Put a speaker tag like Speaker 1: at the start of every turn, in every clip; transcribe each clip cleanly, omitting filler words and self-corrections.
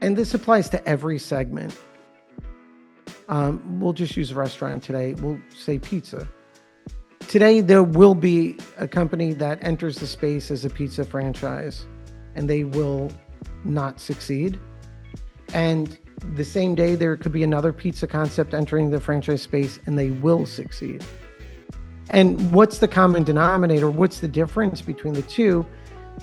Speaker 1: and this applies to every segment. We'll just use a restaurant today. We'll say pizza. Today, there will be a company that enters the space as a pizza franchise, and they will not succeed. And the same day, there could be another pizza concept entering the franchise space, and they will succeed. And what's the common denominator? What's the difference between the two?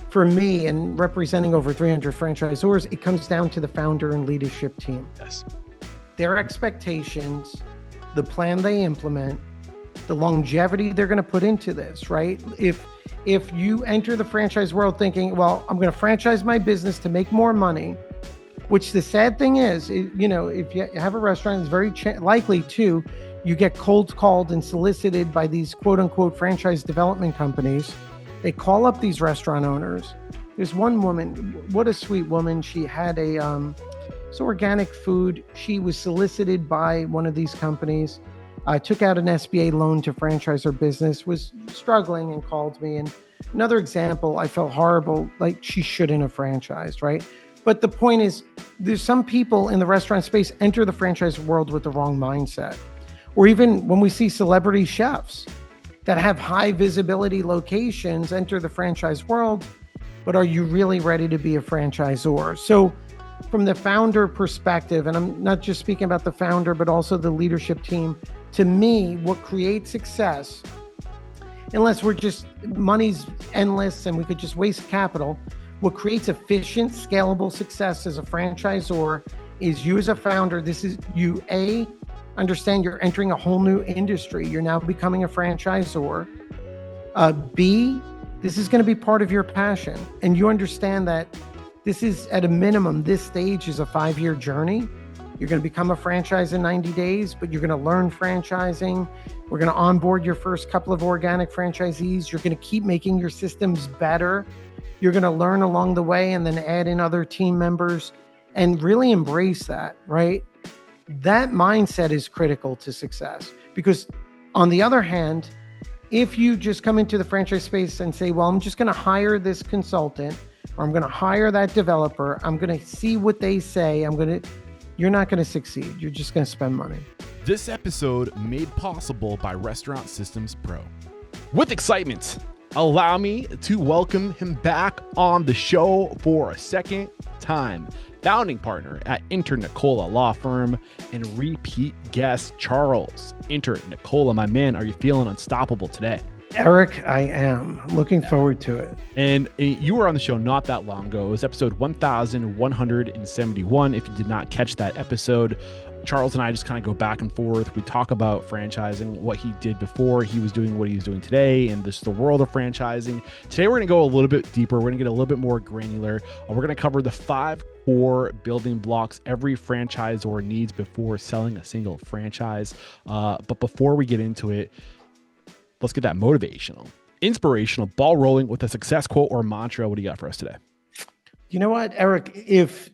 Speaker 1: For me, and representing over 300 franchisors, it comes down to the founder and leadership team.
Speaker 2: Yes.
Speaker 1: Their expectations, the plan they implement, the longevity they're going to put into this, right? If you enter the franchise world thinking, well, I'm going to franchise my business to make more money, which the sad thing is, if you have a restaurant, it's very likely to, you get cold called and solicited by these quote unquote franchise development companies. They call up these restaurant owners. There's one woman, what a sweet woman. She had it's organic food. She was solicited by one of these companies. Took out an SBA loan to franchise her business, was struggling and called me. And another example, I felt horrible, like she shouldn't have franchised, right? But the point is, there's some people in the restaurant space enter the franchise world with the wrong mindset. Or even when we see celebrity chefs that have high visibility locations enter the franchise world, but are you really ready to be a franchisor? So from the founder perspective, and I'm not just speaking about the founder, but also the leadership team, to me, what creates success, unless money's endless and we could just waste capital, what creates efficient, scalable success as a franchisor is you as a founder. This is you, understand you're entering a whole new industry. You're now becoming a franchisor. B, this is going to be part of your passion. And you understand that this is at a minimum, this stage is a 5-year journey. You're going to become a franchise in 90 days, but you're going to learn franchising. We're going to onboard your first couple of organic franchisees. You're going to keep making your systems better. You're going to learn along the way and then add in other team members and really embrace that, right? That mindset is critical to success, because on the other hand, if you just come into the franchise space and say, well, I'm just going to hire this consultant, or I'm going to hire that developer, I'm going to see what they say, you're not going to succeed. You're just going to spend money.
Speaker 2: This episode made possible by Restaurant Systems Pro. With excitement, allow me to welcome him back on the show for a second time. Founding partner at Internicola Law Firm and repeat guest, Charles. Internicola, my man, are you feeling unstoppable today?
Speaker 1: Eric, I am. Looking forward to it.
Speaker 2: And you were on the show not that long ago. It was episode 1171. If you did not catch that episode, Charles and I just kind of go back and forth. We talk about franchising, what he did before he was doing what he was doing today, and just the world of franchising. Today, we're going to go a little bit deeper. We're going to get a little bit more granular. We're going to cover the 5 core building blocks every franchisor needs before selling a single franchise. But before we get into it, let's get that motivational, inspirational, ball rolling with a success quote or mantra. What do you got for us today?
Speaker 1: You know what, Eric? If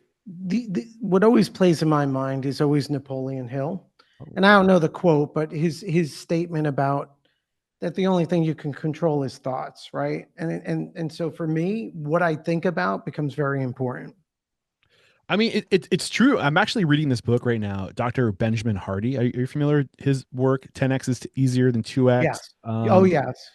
Speaker 1: what always plays in my mind is always Napoleon Hill. And I don't know the quote, but his statement about that the only thing you can control is thoughts, right? And so for me, what I think about becomes very important.
Speaker 2: I mean, it's true. I'm actually reading this book right now, Dr. Benjamin Hardy. Are you familiar with his work? 10X is easier than 2X.
Speaker 1: Yes.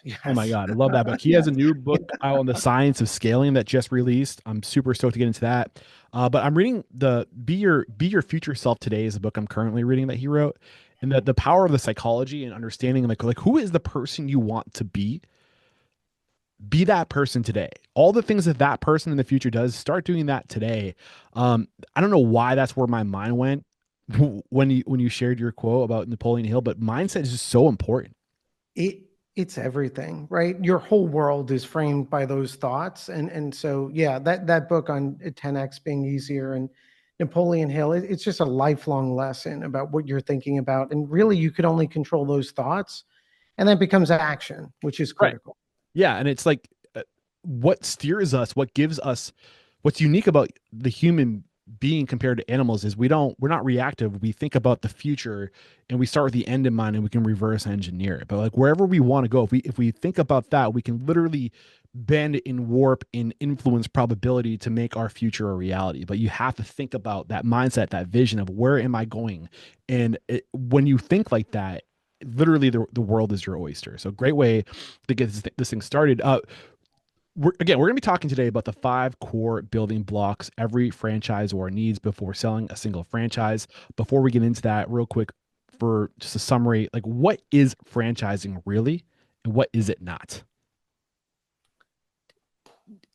Speaker 1: Yes.
Speaker 2: Oh my God. I love that book. He has a new book out on the science of scaling that just released. I'm super stoked to get into that. But I'm reading the Be Your Future Self Today is a book I'm currently reading that he wrote. And the power of the psychology and understanding like who is the person you want to be that person today. All the things that person in the future does, start doing that today. I don't know why that's where my mind went when you shared your quote about Napoleon Hill, but mindset is just so important.
Speaker 1: It's everything, right? Your whole world is framed by those thoughts. And so, yeah, that book on 10X being easier and Napoleon Hill, it's just a lifelong lesson about what you're thinking about. And really, you could only control those thoughts, and that becomes action, which is critical.
Speaker 2: Right. Yeah. And it's like what steers us, what gives us, what's unique about the human being compared to animals is we're not reactive. We think about the future and we start with the end in mind and we can reverse engineer it. But like wherever we want to go, if we think about that, we can literally bend and warp and influence probability to make our future a reality. But you have to think about that mindset, that vision of where am I going? And when you think like that, literally the world is your oyster. So great way to get this thing started. We're going to be talking today about the 5 core building blocks every franchisor needs before selling a single franchise. Before we get into that, real quick, for just a summary, like what is franchising really, and what is it not?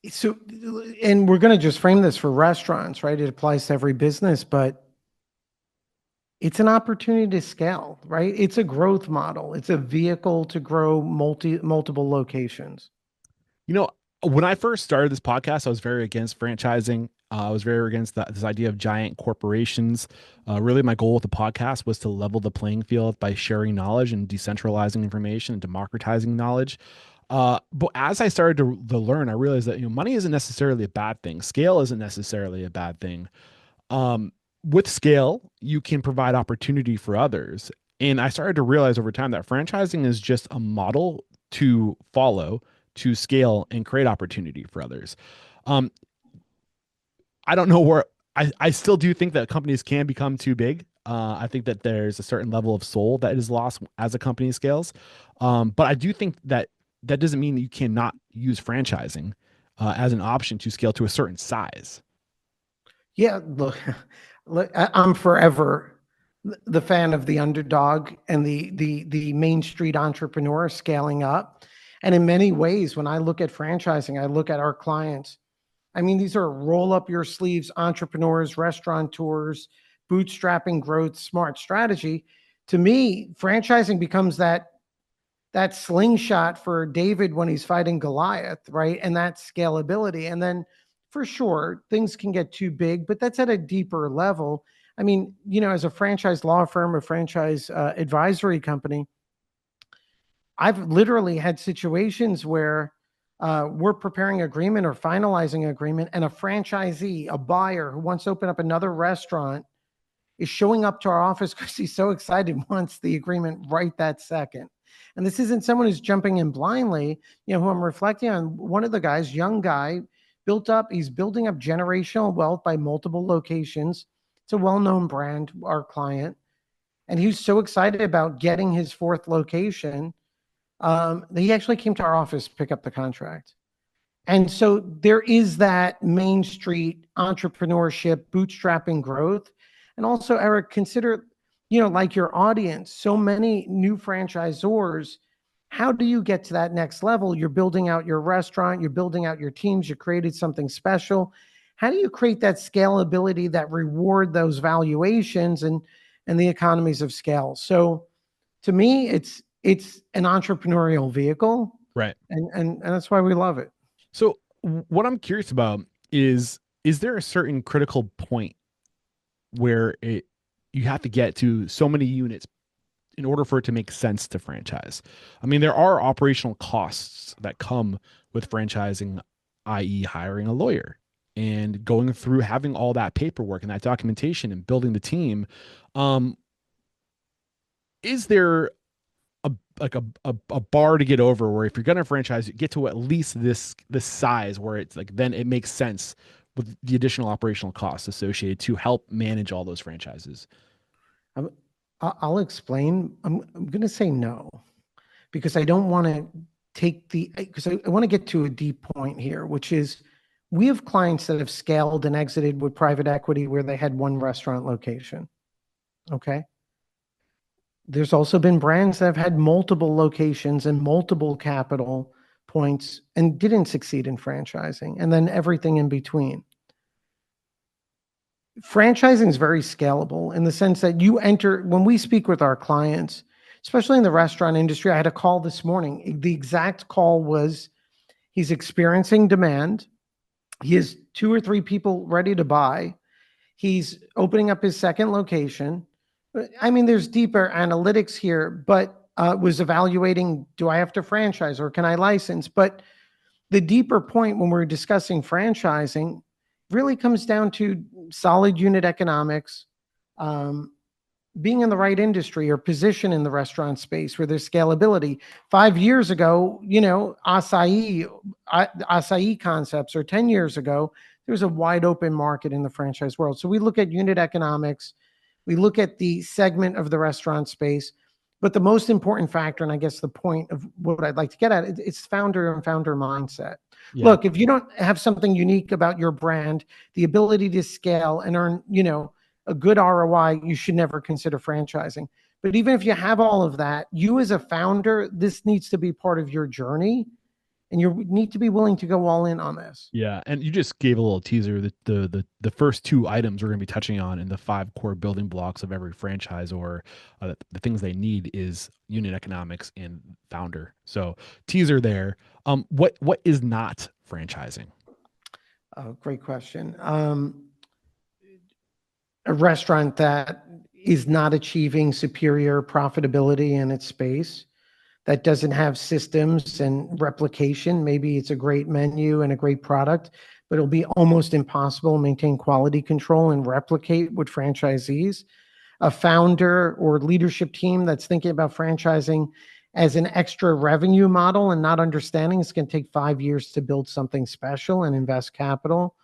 Speaker 1: So, and we're going to just frame this for restaurants, right? It applies to every business, but it's an opportunity to scale, right? It's a growth model. It's a vehicle to grow multiple locations.
Speaker 2: You know, when I first started this podcast, I was very against franchising. I was very against this idea of giant corporations. Really, my goal with the podcast was to level the playing field by sharing knowledge and decentralizing information and democratizing knowledge. But as I started to learn, I realized that money isn't necessarily a bad thing. Scale isn't necessarily a bad thing. With scale, you can provide opportunity for others. And I started to realize over time that franchising is just a model to follow to scale and create opportunity for others. Um, I don't know where I still do think that companies can become too big. I think that there's a certain level of soul that is lost as a company scales. But I do think that that doesn't mean that you cannot use franchising as an option to scale to a certain size.
Speaker 1: Yeah, look, I'm forever the fan of the underdog and the Main Street entrepreneur scaling up. And in many ways, when I look at franchising, I look at our clients. I mean, these are roll up your sleeves entrepreneurs, restaurateurs, bootstrapping growth, smart strategy. To me, franchising becomes that slingshot for David when he's fighting Goliath, right? And that scalability. And then for sure, things can get too big, but that's at a deeper level. I mean, as a franchise law firm, a franchise advisory company, I've literally had situations where we're preparing agreement or finalizing agreement, and a franchisee, a buyer who wants to open up another restaurant, is showing up to our office because he's so excited, wants the agreement right that second. And this isn't someone who's jumping in blindly, who I'm reflecting on. One of the guys, young guy, he's building up generational wealth by multiple locations. It's a well-known brand, our client. And he was so excited about getting his 4th location that he actually came to our office to pick up the contract. And so there is that Main Street entrepreneurship, bootstrapping growth. And also, Eric, consider, like your audience, so many new franchisors. How do you get to that next level? You're building out your restaurant, you're building out your teams, you created something special. How do you create that scalability that reward those valuations and the economies of scale? So to me, it's an entrepreneurial vehicle.
Speaker 2: Right.
Speaker 1: And that's why we love it.
Speaker 2: So what I'm curious about is there a certain critical point where you have to get to so many units in order for it to make sense to franchise? I mean, there are operational costs that come with franchising, i.e., hiring a lawyer and going through having all that paperwork and that documentation and building the team. Is there a bar to get over where if you're going to franchise, you get to at least this size where it's like then it makes sense with the additional operational costs associated to help manage all those franchises?
Speaker 1: I'll explain. I'm going to say no, because I don't want to because I want to get to a deep point here, which is we have clients that have scaled and exited with private equity where they had 1 restaurant location. Okay. There's also been brands that have had multiple locations and multiple capital points and didn't succeed in franchising, and then everything in between. Franchising is very scalable in the sense that when we speak with our clients, especially in the restaurant industry. I had a call this morning. The exact call was he's experiencing demand. He has 2 or 3 people ready to buy. He's opening up his 2nd location. I mean, there's deeper analytics here, but was evaluating, do I have to franchise or can I license? But the deeper point when we're discussing franchising really comes down to solid unit economics, being in the right industry or position in the restaurant space where there's scalability. 5 years ago, acai concepts, or 10 years ago, there was a wide open market in the franchise world. So we look at unit economics, we look at the segment of the restaurant space, but the most important factor, and I guess the point of what I'd like to get at, it's founder and founder mindset.
Speaker 2: Yeah.
Speaker 1: Look, if you don't have something unique about your brand, the ability to scale and earn, a good ROI, you should never consider franchising. But even if you have all of that, you as a founder, this needs to be part of your journey, and you need to be willing to go all in on this.
Speaker 2: Yeah, and you just gave a little teaser that the first two items we're going to be touching on in the five core building blocks of every franchise, or the things they need, is unit economics and founder. So teaser there. What is not franchising?
Speaker 1: Great question. A restaurant that is not achieving superior profitability in its space, that doesn't have systems and replication. Maybe it's a great menu and a great product, but it'll be almost impossible to maintain quality control and replicate with franchisees. A founder or leadership team that's thinking about franchising as an extra revenue model and not understanding it's going to take 5 years to build something special and invest capital.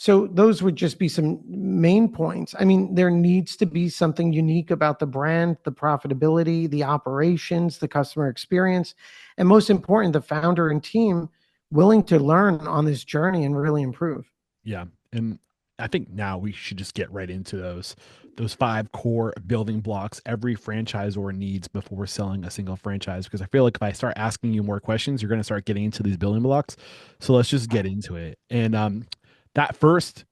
Speaker 1: So those would just be some main points. I mean, there needs to be something unique about the brand, the profitability, the operations, the customer experience, and most important, the founder and team willing to learn on this journey and really improve.
Speaker 2: Yeah, and I think now we should just get right into those five core building blocks every franchisor needs before selling a single franchise. Because I feel like if I start asking you more questions, you're going to start getting into these building blocks. So let's just get into it. And that first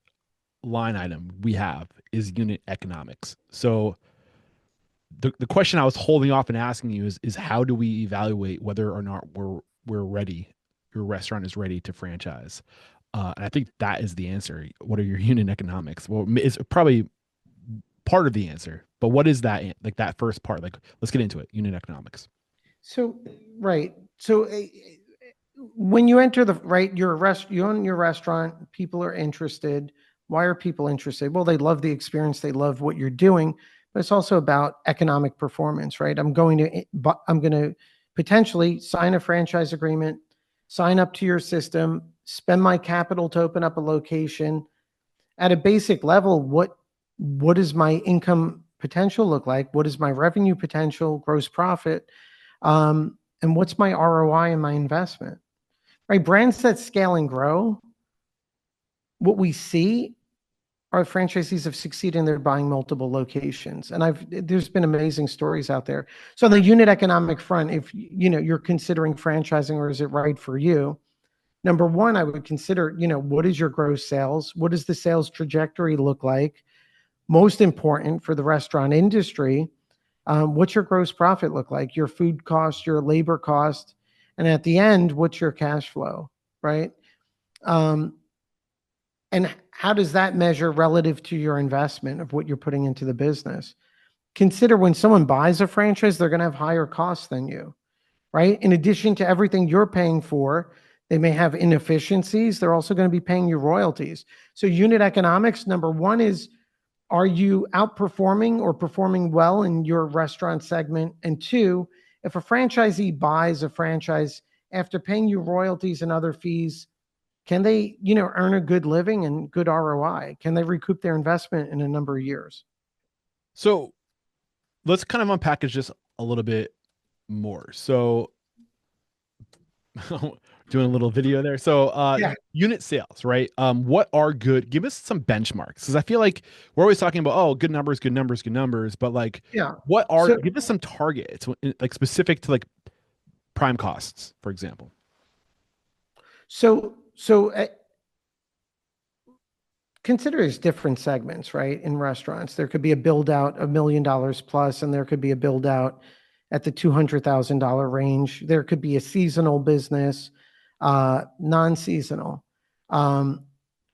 Speaker 2: line item we have is unit economics. So the question I was holding off and asking you is how do we evaluate whether or not we're ready, your restaurant is ready to franchise? And I think that is the answer. What are your unit economics? Well, it's probably part of the answer, but what is that, like that first part? Like, let's get into it. Unit economics.
Speaker 1: So, right. So when you enter you own your restaurant, people are interested. Why are people interested? Well, they love the experience. They love what you're doing, but it's also about economic performance, right? I'm going to potentially sign a franchise agreement, sign up to your system, spend my capital to open up a location. At a basic level, what does my income potential look like? What is my revenue potential, gross profit? And what's my ROI and my investment? Right? Brands that scale and grow, what we see are franchisees have succeeded and they're buying multiple locations. And there's been amazing stories out there. So on the unit economic front, if you're considering franchising or is it right for you? Number one, I would consider, what is your gross sales? What does the sales trajectory look like? Most important for the restaurant industry, what's your gross profit look like? Your food cost, your labor cost, and at the end, what's your cash flow, right? And how does that measure relative to your investment of what you're putting into the business? Consider when someone buys a franchise, they're going to have higher costs than you, right? In addition to everything you're paying for, they may have inefficiencies. They're also going to be paying you royalties. So unit economics, number one is, are you outperforming or performing well in your restaurant segment? And two, if a franchisee buys a franchise after paying you royalties and other fees, can they, earn a good living and good ROI? Can they recoup their investment in a number of years?
Speaker 2: So let's kind of unpackage this a little bit more. So doing a little video there. So
Speaker 1: Yeah.
Speaker 2: unit sales, right? What are good? Give us some benchmarks, because I feel like we're always talking about, oh, good numbers, good numbers, good numbers, but like
Speaker 1: Yeah.
Speaker 2: give us some targets, like specific to like prime costs, for example.
Speaker 1: So consider as different segments, right? In restaurants, there could be a build out $1 million plus, and there could be a build out at the $200,000 range. There could be a seasonal business, non-seasonal.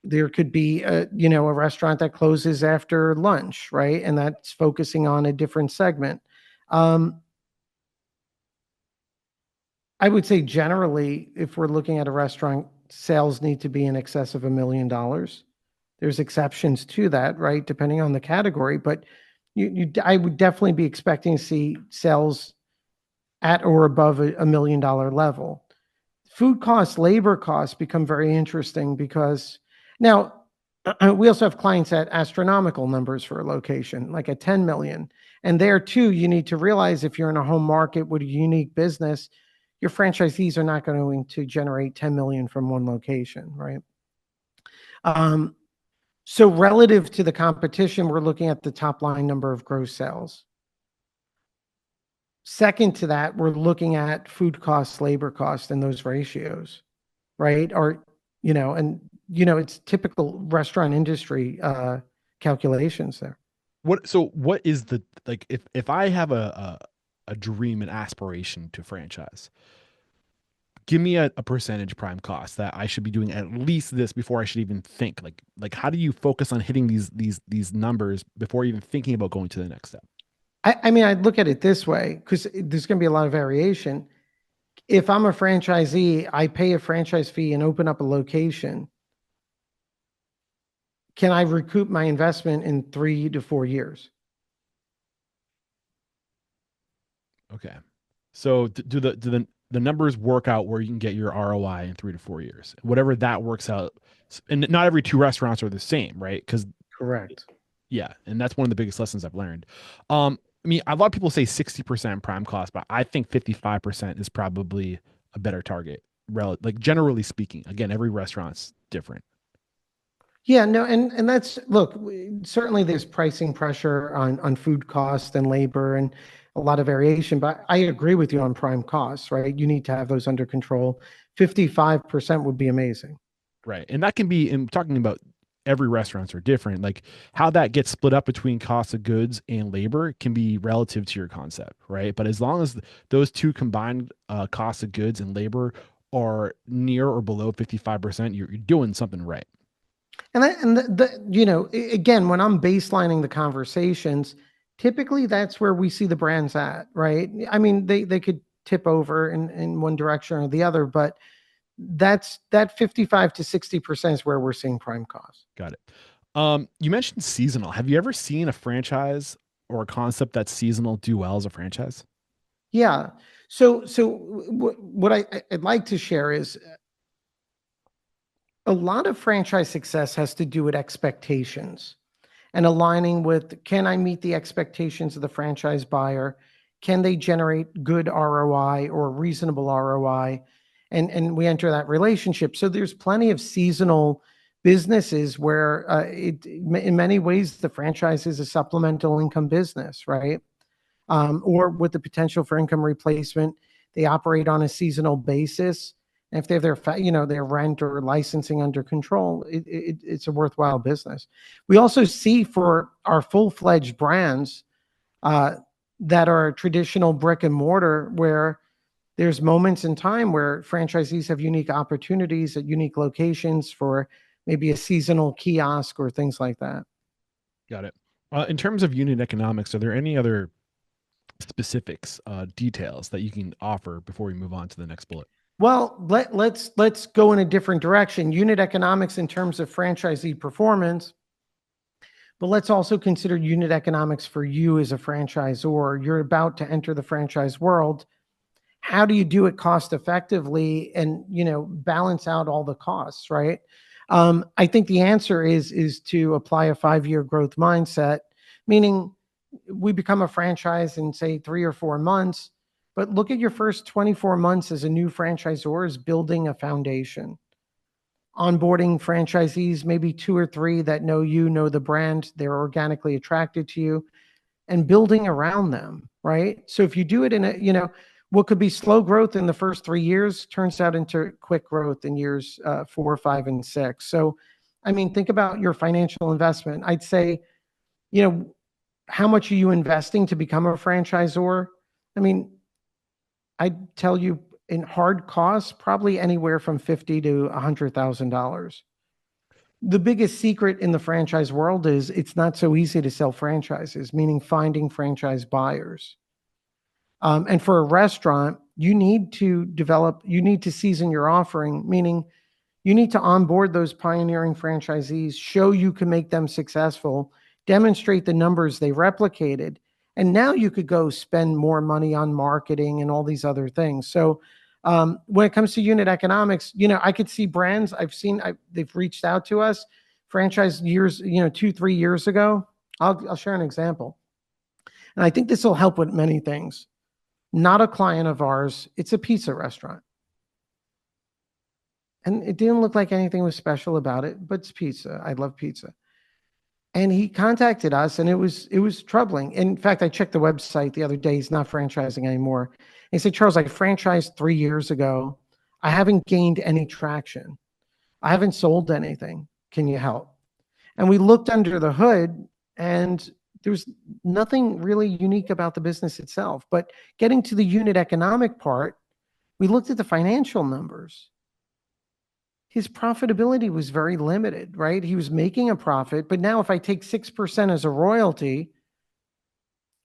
Speaker 1: There could be a restaurant that closes after lunch, right? And that's focusing on a different segment. I would say generally, if we're looking at a restaurant, sales need to be in excess of $1 million. There's exceptions to that, right? Depending on the category, but I would definitely be expecting to see sales at or above $1 million level. Food costs, labor costs become very interesting because now we also have clients at astronomical numbers for a location, like at 10 million. And there too, you need to realize if you're in a home market with a unique business, your franchisees are not going to generate 10 million from one location, right? So relative to the competition, we're looking at the top line number of gross sales. Second to that, we're looking at food costs, labor costs, and those ratios, right? Or, it's typical restaurant industry calculations there.
Speaker 2: What is the, like, if I have a dream and aspiration to franchise, give me a percentage prime cost that I should be doing at least this before I should even think. Like how do you focus on hitting these numbers before even thinking about going to the next step?
Speaker 1: I mean, I'd look at it this way because there's going to be a lot of variation. If I'm a franchisee, I pay a franchise fee and open up a location. Can I recoup my investment in 3 to 4 years?
Speaker 2: Okay. So do the numbers work out where you can get your ROI in 3 to 4 years? Whatever that works out. And not every two restaurants are the same, right? Because
Speaker 1: Correct.
Speaker 2: yeah, and that's one of the biggest lessons I've learned. I mean, a lot of people say 60% prime cost, but I think 55% is probably a better target. Like generally speaking, again, every restaurant's different.
Speaker 1: Yeah, no, and that's look, certainly there's pricing pressure on food cost and labor and a lot of variation, but I agree with you on prime costs, right? You need to have those under control. 55% would be amazing.
Speaker 2: Right. And that can be, in talking about every restaurants are different. Like how that gets split up between cost of goods and labor can be relative to your concept, right? But as long as those two combined cost of goods and labor are near or below 55%, you're doing something right.
Speaker 1: Again, when I'm baselining the conversations, typically that's where we see the brands at, right? I mean, they could tip over in one direction or the other, but that 55 to 60% is where we're seeing prime costs.
Speaker 2: Got it. You mentioned seasonal. Have you ever seen a franchise or a concept that's seasonal do well as a franchise?
Speaker 1: Yeah. So what I'd like to share is a lot of franchise success has to do with expectations and aligning with, can I meet the expectations of the franchise buyer? Can they generate good ROI or reasonable ROI? And we enter that relationship. So there's plenty of seasonal businesses where in many ways, the franchise is a supplemental income business, right? Or with the potential for income replacement, they operate on a seasonal basis. And if they have their rent or licensing under control, it's a worthwhile business. We also see for our full-fledged brands that are traditional brick and mortar, where there's moments in time where franchisees have unique opportunities at unique locations for maybe a seasonal kiosk or things like that.
Speaker 2: Got it. In terms of unit economics, are there any other specifics, details that you can offer before we move on to the next bullet?
Speaker 1: Well, let's go in a different direction. Unit economics in terms of franchisee performance, but let's also consider unit economics for you as a franchisor. You're about to enter the franchise world. How do you do it cost effectively and balance out all the costs, right? I think the answer is to apply a 5-year growth mindset, meaning we become a franchise in say 3 or 4 months, but look at your first 24 months as a new franchisor as building a foundation, onboarding franchisees, maybe 2 or 3 that know you, know the brand, they're organically attracted to you, and building around them, right? So if you do it in what could be slow growth in the first 3 years turns out into quick growth in years 4, 5, and 6. So, I mean, think about your financial investment. I'd say, how much are you investing to become a franchisor? I mean, I'd tell you in hard costs, probably anywhere from $50,000 to $100,000. The biggest secret in the franchise world is it's not so easy to sell franchises, meaning finding franchise buyers. And for a restaurant, you need to season your offering, meaning you need to onboard those pioneering franchisees, show you can make them successful, demonstrate the numbers they replicated. And now you could go spend more money on marketing and all these other things. So when it comes to unit economics, I could see brands they've reached out to us, franchise years, 2, 3 years ago. I'll share an example. And I think this will help with many things. Not a client of ours. It's a pizza restaurant. And it didn't look like anything was special about it, but it's pizza. I love pizza. And he contacted us, and it was troubling. In fact, I checked the website the other day. He's not franchising anymore. And he said, Charles, I franchised 3 years ago. I haven't gained any traction. I haven't sold anything. Can you help? And we looked under the hood, and there's nothing really unique about the business itself. But getting to the unit economic part, we looked at the financial numbers. His profitability was very limited, right? He was making a profit, but now if I take 6% as a royalty,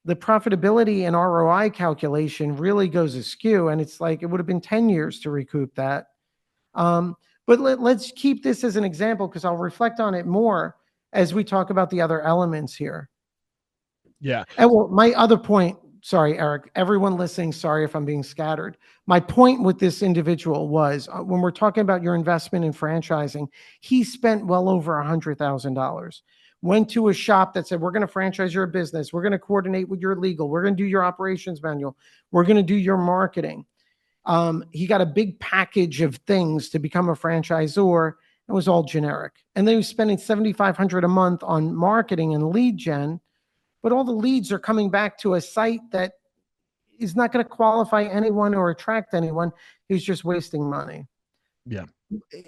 Speaker 1: the profitability and ROI calculation really goes askew. And it's like, it would have been 10 years to recoup that. But let's keep this as an example, because I'll reflect on it more as we talk about the other elements here.
Speaker 2: Yeah.
Speaker 1: And well, my other point, sorry, Eric, everyone listening, sorry if I'm being scattered. My point with this individual was when we're talking about your investment in franchising, he spent well over $100,000. Went to a shop that said, we're going to franchise your business. We're going to coordinate with your legal. We're going to do your operations manual. We're going to do your marketing. He got a big package of things to become a franchisor. It was all generic. And then he was spending $7,500 a month on marketing and lead gen. But all the leads are coming back to a site that is not going to qualify anyone or attract anyone. He's just wasting money.
Speaker 2: Yeah.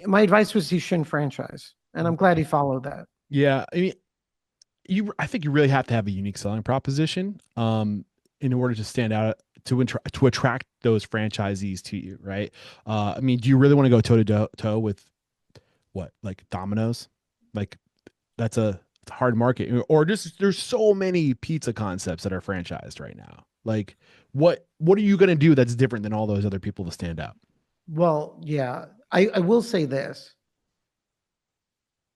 Speaker 1: My advice was he shouldn't franchise. And I'm glad he followed that.
Speaker 2: Yeah. I mean, I think you really have to have a unique selling proposition in order to stand out, to attract those franchisees to you, right? I mean, do you really want to go toe to toe with what, like Domino's? Like that's a hard market, or just there's so many pizza concepts that are franchised right now. Like what are you going to do that's different than all those other people to stand out?
Speaker 1: Well, yeah, I will say this.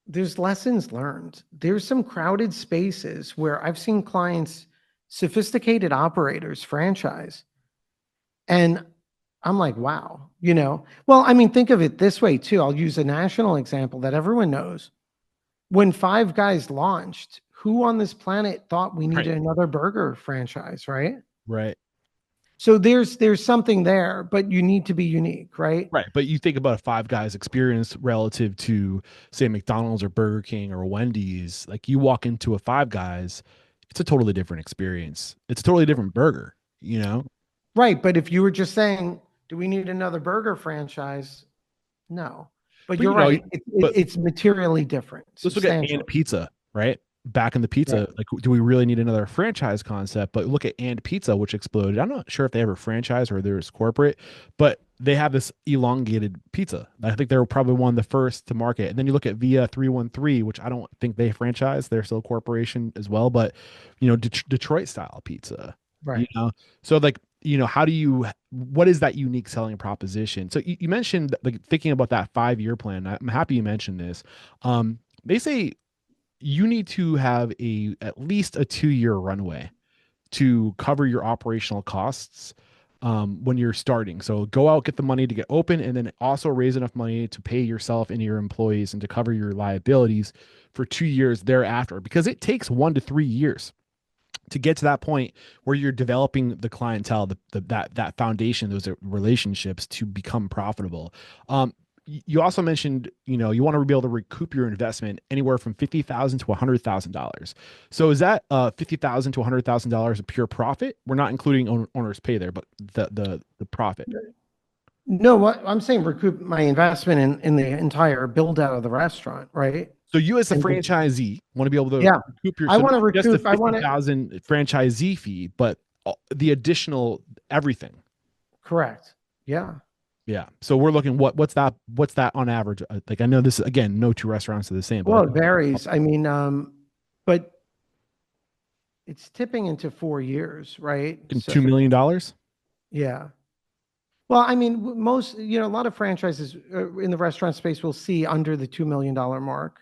Speaker 1: There's lessons learned. There's some crowded spaces where I've seen clients, sophisticated operators franchise. And I'm like, wow, well, I mean, think of it this way too. I'll use a national example that everyone knows. When Five Guys launched, who on this planet thought we needed another burger franchise, right?
Speaker 2: Right.
Speaker 1: So there's something there, but you need to be unique, right?
Speaker 2: Right. But you think about a Five Guys experience relative to, say, McDonald's or Burger King or Wendy's. Like you walk into a Five Guys, it's a totally different experience. It's a totally different burger,
Speaker 1: Right. But if you were just saying, do we need another burger franchise? No. But you're right. It's materially different.
Speaker 2: Let's look at And Pizza, right? Back in the pizza,
Speaker 1: right.
Speaker 2: Like, do we really need another franchise concept? But look at And Pizza, which exploded. I'm not sure if they ever franchise or there's corporate, but they have this elongated pizza. I think they were probably one of the first to market. And then you look at Via 313, which I don't think they franchise. They're still a corporation as well, but Detroit style pizza,
Speaker 1: right?
Speaker 2: So like, what is that unique selling proposition? So you mentioned, like, thinking about that 5-year plan. I'm happy you mentioned this. They say you need to have at least a 2-year runway to cover your operational costs when you're starting. So go out, get the money to get open, and then also raise enough money to pay yourself and your employees and to cover your liabilities for 2 years thereafter, because it takes 1 to 3 years to get to that point where you're developing the clientele, that foundation, those relationships to become profitable. You also mentioned, you want to be able to recoup your investment anywhere from $50,000 to $100,000. So is that $50,000 to $100,000 a pure profit? We're not including owner's pay there, but the profit.
Speaker 1: No, what I'm saying, recoup my investment in the entire build out of the restaurant, right?
Speaker 2: So you as a franchisee want to be able to recoup your,
Speaker 1: I want to recoup
Speaker 2: just the 50,000 franchisee fee, but the additional everything.
Speaker 1: Correct. Yeah.
Speaker 2: Yeah. So we're looking, what's that on average? Like, I know this, again, no two restaurants are the same.
Speaker 1: Well, it varies. I mean, but it's tipping into 4 years, right?
Speaker 2: $2 million.
Speaker 1: Yeah. Well, I mean, most, a lot of franchises in the restaurant space will see under the $2 million mark.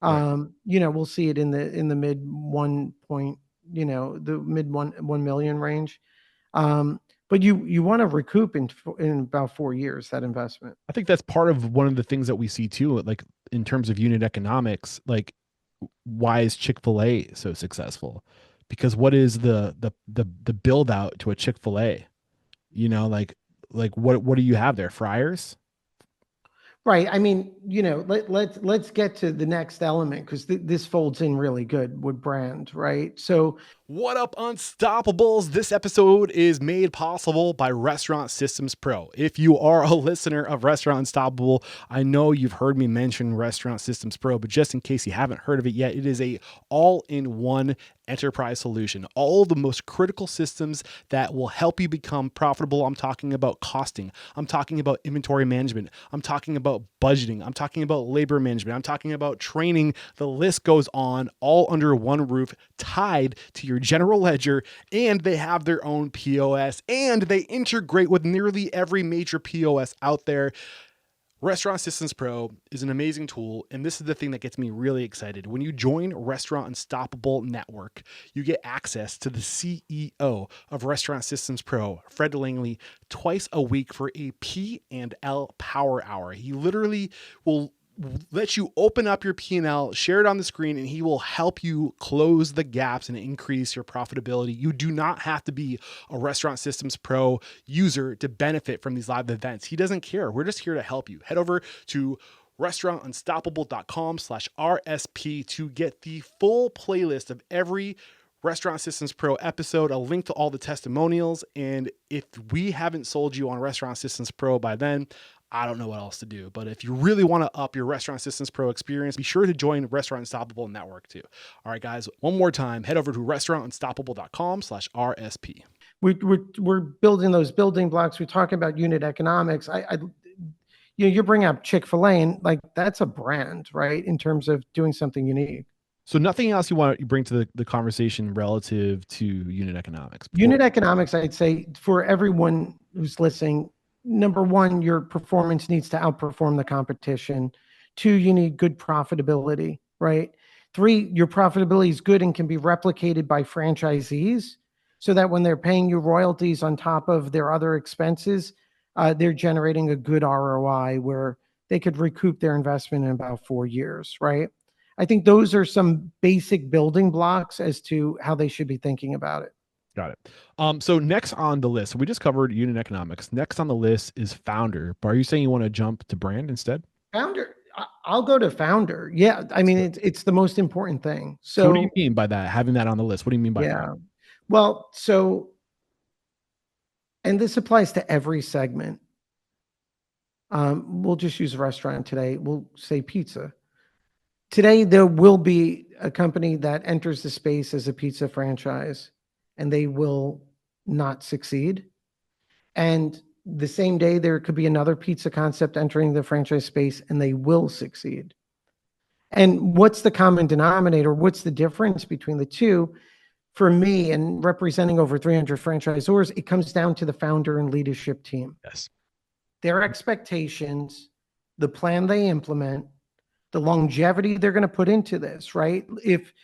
Speaker 2: Right.
Speaker 1: We'll see it in the mid 1 point, the mid 1 million range. But you want to recoup in about 4 years that investment.
Speaker 2: I think that's part of one of the things that we see too, like in terms of unit economics, like why is Chick-fil-A so successful? Because what is the build out to a Chick-fil-A? Like what do you have there? Fryers?
Speaker 1: Right. I mean, let's get to the next element because this folds in really good with brand, right? So
Speaker 2: What up, Unstoppables? This episode is made possible by Restaurant Systems Pro. If you are a listener of Restaurant Unstoppable, I know you've heard me mention Restaurant Systems Pro, but just in case you haven't heard of it yet, it is a all-in-one enterprise solution. All the most critical systems that will help you become profitable. I'm talking about costing. I'm talking about inventory management. I'm talking about budgeting. I'm talking about labor management. I'm talking about training. The list goes on, all under one roof, tied to your general ledger, and they have their own POS, and they integrate with nearly every major POS out there. Restaurant Systems Pro is an amazing tool, and this is the thing that gets me really excited. When you join Restaurant Unstoppable Network, you get access to the CEO of Restaurant Systems Pro, Fred Langley, twice a week for a P&L Power Hour. He literally will let you open up your P&L, share it on the screen, and he will help you close the gaps and increase your profitability. You do not have to be a Restaurant Systems Pro user to benefit from these live events. He doesn't care. We're just here to help you. Head over to restaurantunstoppable.com/RSP to get the full playlist of every Restaurant Systems Pro episode, a link to all the testimonials. And if we haven't sold you on Restaurant Systems Pro by then, I don't know what else to do. But if you really want to up your Restaurant Systems Pro experience, be sure to join Restaurant Unstoppable Network too. All right, guys, one more time, head over to restaurantunstoppable.com/RSP.
Speaker 1: We're building those building blocks. We're talking about unit economics. You bring up Chick-fil-A, and like that's a brand, right? In terms of doing something unique.
Speaker 2: So nothing else you bring to the conversation relative to unit economics?
Speaker 1: Unit economics, I'd say for everyone who's listening, number one, your performance needs to outperform the competition. Two, you need good profitability, right? Three, your profitability is good and can be replicated by franchisees so that when they're paying you royalties on top of their other expenses, they're generating a good ROI where they could recoup their investment in about 4 years, right? I think those are some basic building blocks as to how they should be thinking about it.
Speaker 2: Got it. So next on the list, we just covered unit economics. Next on the list is founder. But are you saying you want to jump to brand instead?
Speaker 1: Founder, I'll go to founder. Yeah, I mean it's the most important thing.
Speaker 2: So what do you
Speaker 1: So
Speaker 2: mean by that? Having that on the list? What do you mean by
Speaker 1: yeah,
Speaker 2: that?
Speaker 1: well, and this applies to every segment. We'll just use restaurant today. We'll say pizza. Today, there will be a company that enters the space as a pizza franchise, and they will not succeed. And the same day, there could be another pizza concept entering the franchise space, and they will succeed. And what's the common denominator? What's the difference between the two? For me, and representing over 300 franchisors, it comes down to the founder and leadership team.
Speaker 2: Yes.
Speaker 1: Their expectations, the plan they implement, the longevity they're going to put into this, right? If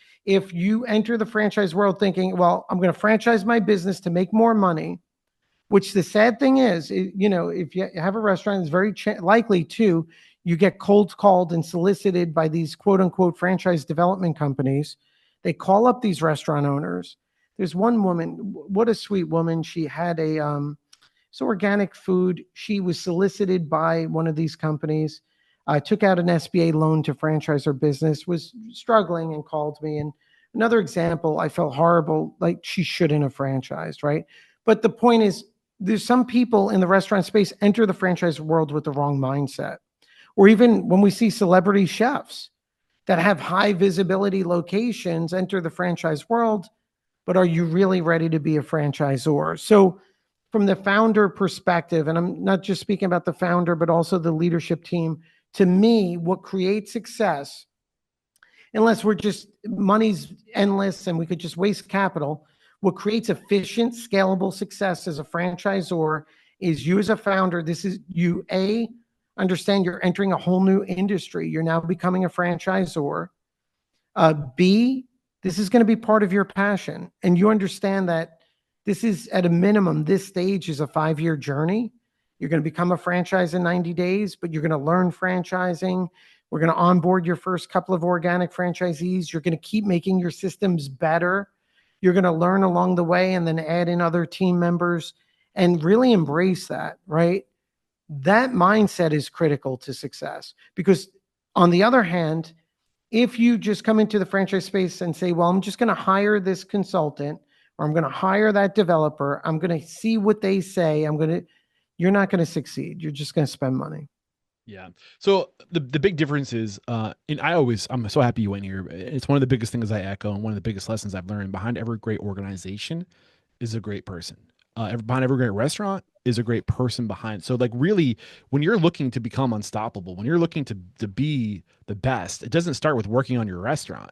Speaker 1: you enter the franchise world thinking, well, I'm going to franchise my business to make more money, which the sad thing is, if you have a restaurant, it's very likely to, you get cold called and solicited by these quote unquote franchise development companies. They call up these restaurant owners. There's one woman, what a sweet woman. She had it's organic food. She was solicited by one of these companies, took out an SBA loan to franchise her business, was struggling and called me. And another example, I felt horrible, like she shouldn't have franchised, right? But the point is, there's some people in the restaurant space enter the franchise world with the wrong mindset. Or even when we see celebrity chefs that have high visibility locations enter the franchise world, but are you really ready to be a franchisor? So from the founder perspective, and I'm not just speaking about the founder, but also the leadership team, to me, what creates success, unless we're just money's endless and we could just waste capital, what creates efficient, scalable success as a franchisor is you as a founder. This is you, understand you're entering a whole new industry. You're now becoming a franchisor. B, this is going to be part of your passion. And you understand that this is at a minimum, this stage is a 5-year journey. You're going to become a franchise in 90 days, but you're going to learn franchising. We're going to onboard your first couple of organic franchisees. You're going to keep making your systems better. You're going to learn along the way and then add in other team members and really embrace that, right? That mindset is critical to success because, on the other hand, if you just come into the franchise space and say, well, I'm just going to hire this consultant or I'm going to hire that developer, I'm going to see what they say, you're not going to succeed. You're just going to spend money.
Speaker 2: Yeah. So the big difference is, and I'm so happy you went here. It's one of the biggest things I echo, and one of the biggest lessons I've learned. Behind every great organization is a great person. Behind every great restaurant is a great person behind. So like really, when you're looking to become unstoppable, when you're looking to be the best, it doesn't start with working on your restaurant.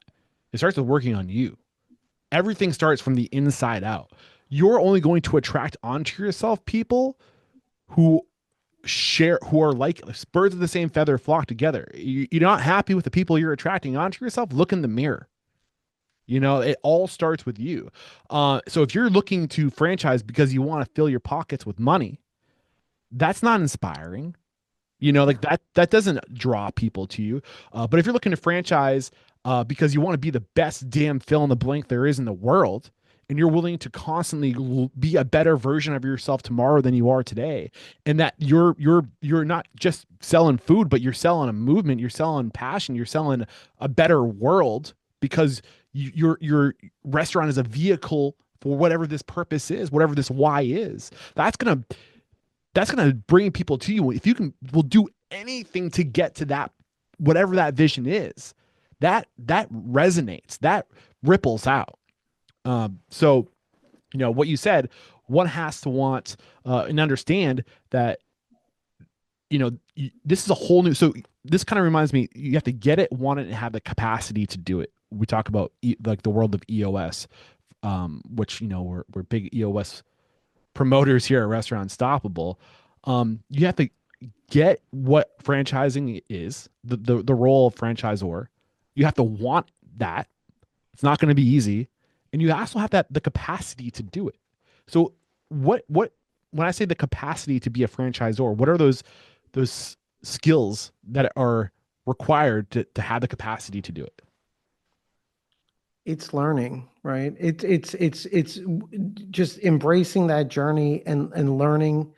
Speaker 2: It starts with working on you. Everything starts from the inside out. You're only going to attract onto yourself people who who are like birds of the same feather flock together. You're not happy with the people you're attracting onto yourself, look in the mirror. It all starts with you. So if you're looking to franchise because you want to fill your pockets with money, that's not inspiring. Like that doesn't draw people to you. But if you're looking to franchise because you want to be the best damn fill in the blank there is in the world, and you're willing to constantly be a better version of yourself tomorrow than you are today, and that you're not just selling food, but you're selling a movement, you're selling passion, you're selling a better world because your restaurant is a vehicle for whatever this purpose is, whatever this why is. That's gonna bring people to you. If you will do anything to get to that, whatever that vision is, that resonates, that ripples out. So, what you said, one has to want and understand that, this is a whole new. So this kind of reminds me, you have to get it, want it, and have the capacity to do it. We talk about like the world of EOS, which we're big EOS promoters here at Restaurant Unstoppable. You have to get what franchising is, the role of franchisor. You have to want that. It's not going to be easy, and you also have the capacity to do it. So what when I say the capacity to be a franchisor, what are those skills that are required to have the capacity to do it?
Speaker 1: It's learning, right? It's just embracing that journey and learning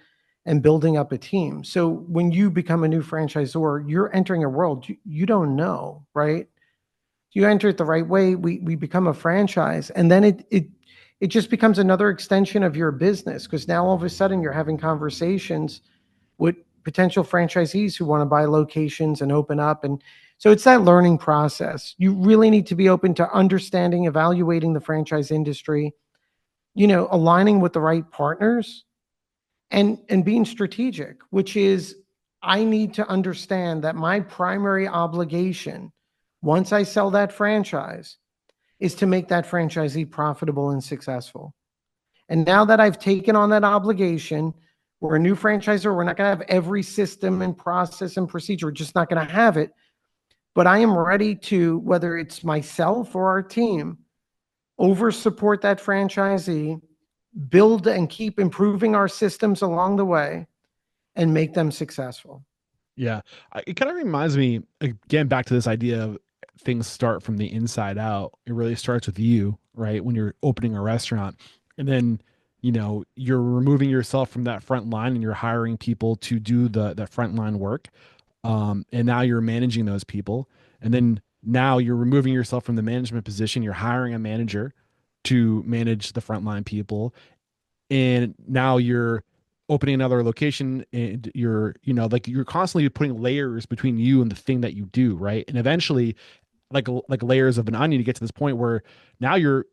Speaker 1: and building up a team. So when you become a new franchisor, you're entering a world you don't know, right? You enter it the right way, we become a franchise, and then it just becomes another extension of your business because now all of a sudden you're having conversations with potential franchisees who want to buy locations and open up. And so it's that learning process. You really need to be open to understanding, evaluating the franchise industry, aligning with the right partners and being strategic, which is I need to understand that my primary obligation once I sell that franchise is to make that franchisee profitable and successful. And now that I've taken on that obligation, we're a new franchisor. We're not going to have every system and process and procedure. We're just not going to have it. But I am ready to, whether it's myself or our team, over support that franchisee, build and keep improving our systems along the way, and make them successful.
Speaker 2: Yeah. It kind of reminds me, again, back to this idea of things start from the inside out. It really starts with you, right? When you're opening a restaurant, and then, you're removing yourself from that front line and you're hiring people to do the frontline work. And now you're managing those people. And then now you're removing yourself from the management position. You're hiring a manager to manage the frontline people. And now you're opening another location, and you're constantly putting layers between you and the thing that you do, right? And eventually, like layers of an onion, to get to this point where now you're